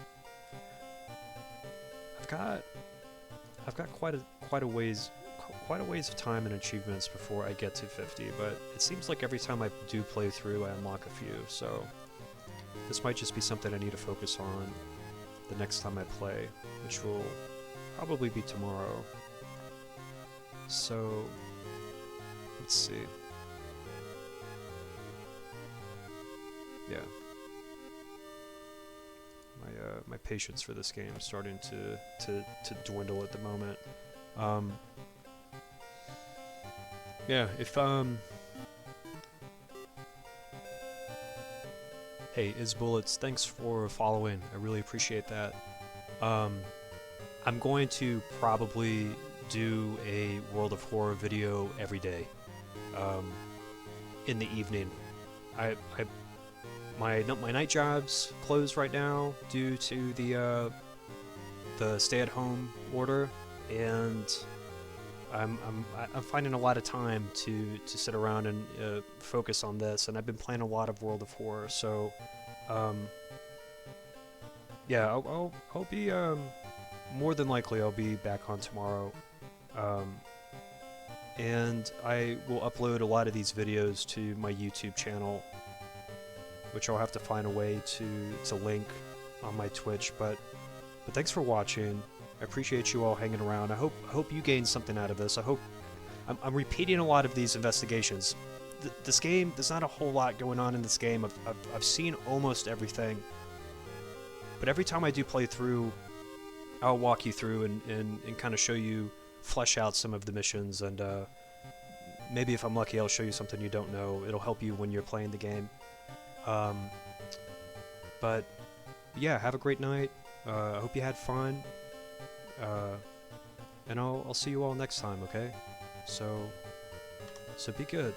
I've got quite a ways of time and achievements before I get to 50, but it seems like every time I do play through, I unlock a few. So this might just be something I need to focus on the next time I play, which will probably be tomorrow. So let's see. Yeah. My patience for this game is starting to dwindle at the moment. Yeah, if hey, Bullets, thanks for following. I really appreciate that. I'm going to probably do a World of Horror video every day. In the evening. My night job's closed right now due to the stay-at-home order, and I'm finding a lot of time to sit around and focus on this, and I've been playing a lot of World of Horror, so yeah, I'll be more than likely I'll be back on tomorrow, and I will upload a lot of these videos to my YouTube channel, which I'll have to find a way to link on my Twitch, but thanks for watching. I appreciate you all hanging around. I hope you gained something out of this. I hope I'm repeating a lot of these investigations. This game, there's not a whole lot going on in this game. I've seen almost everything, but every time I do play through, I'll walk you through and kind of show you, flesh out some of the missions, and maybe if I'm lucky, I'll show you something you don't know. It'll help you when you're playing the game. But yeah, have a great night. I hope you had fun. And I'll see you all next time, okay? So be good.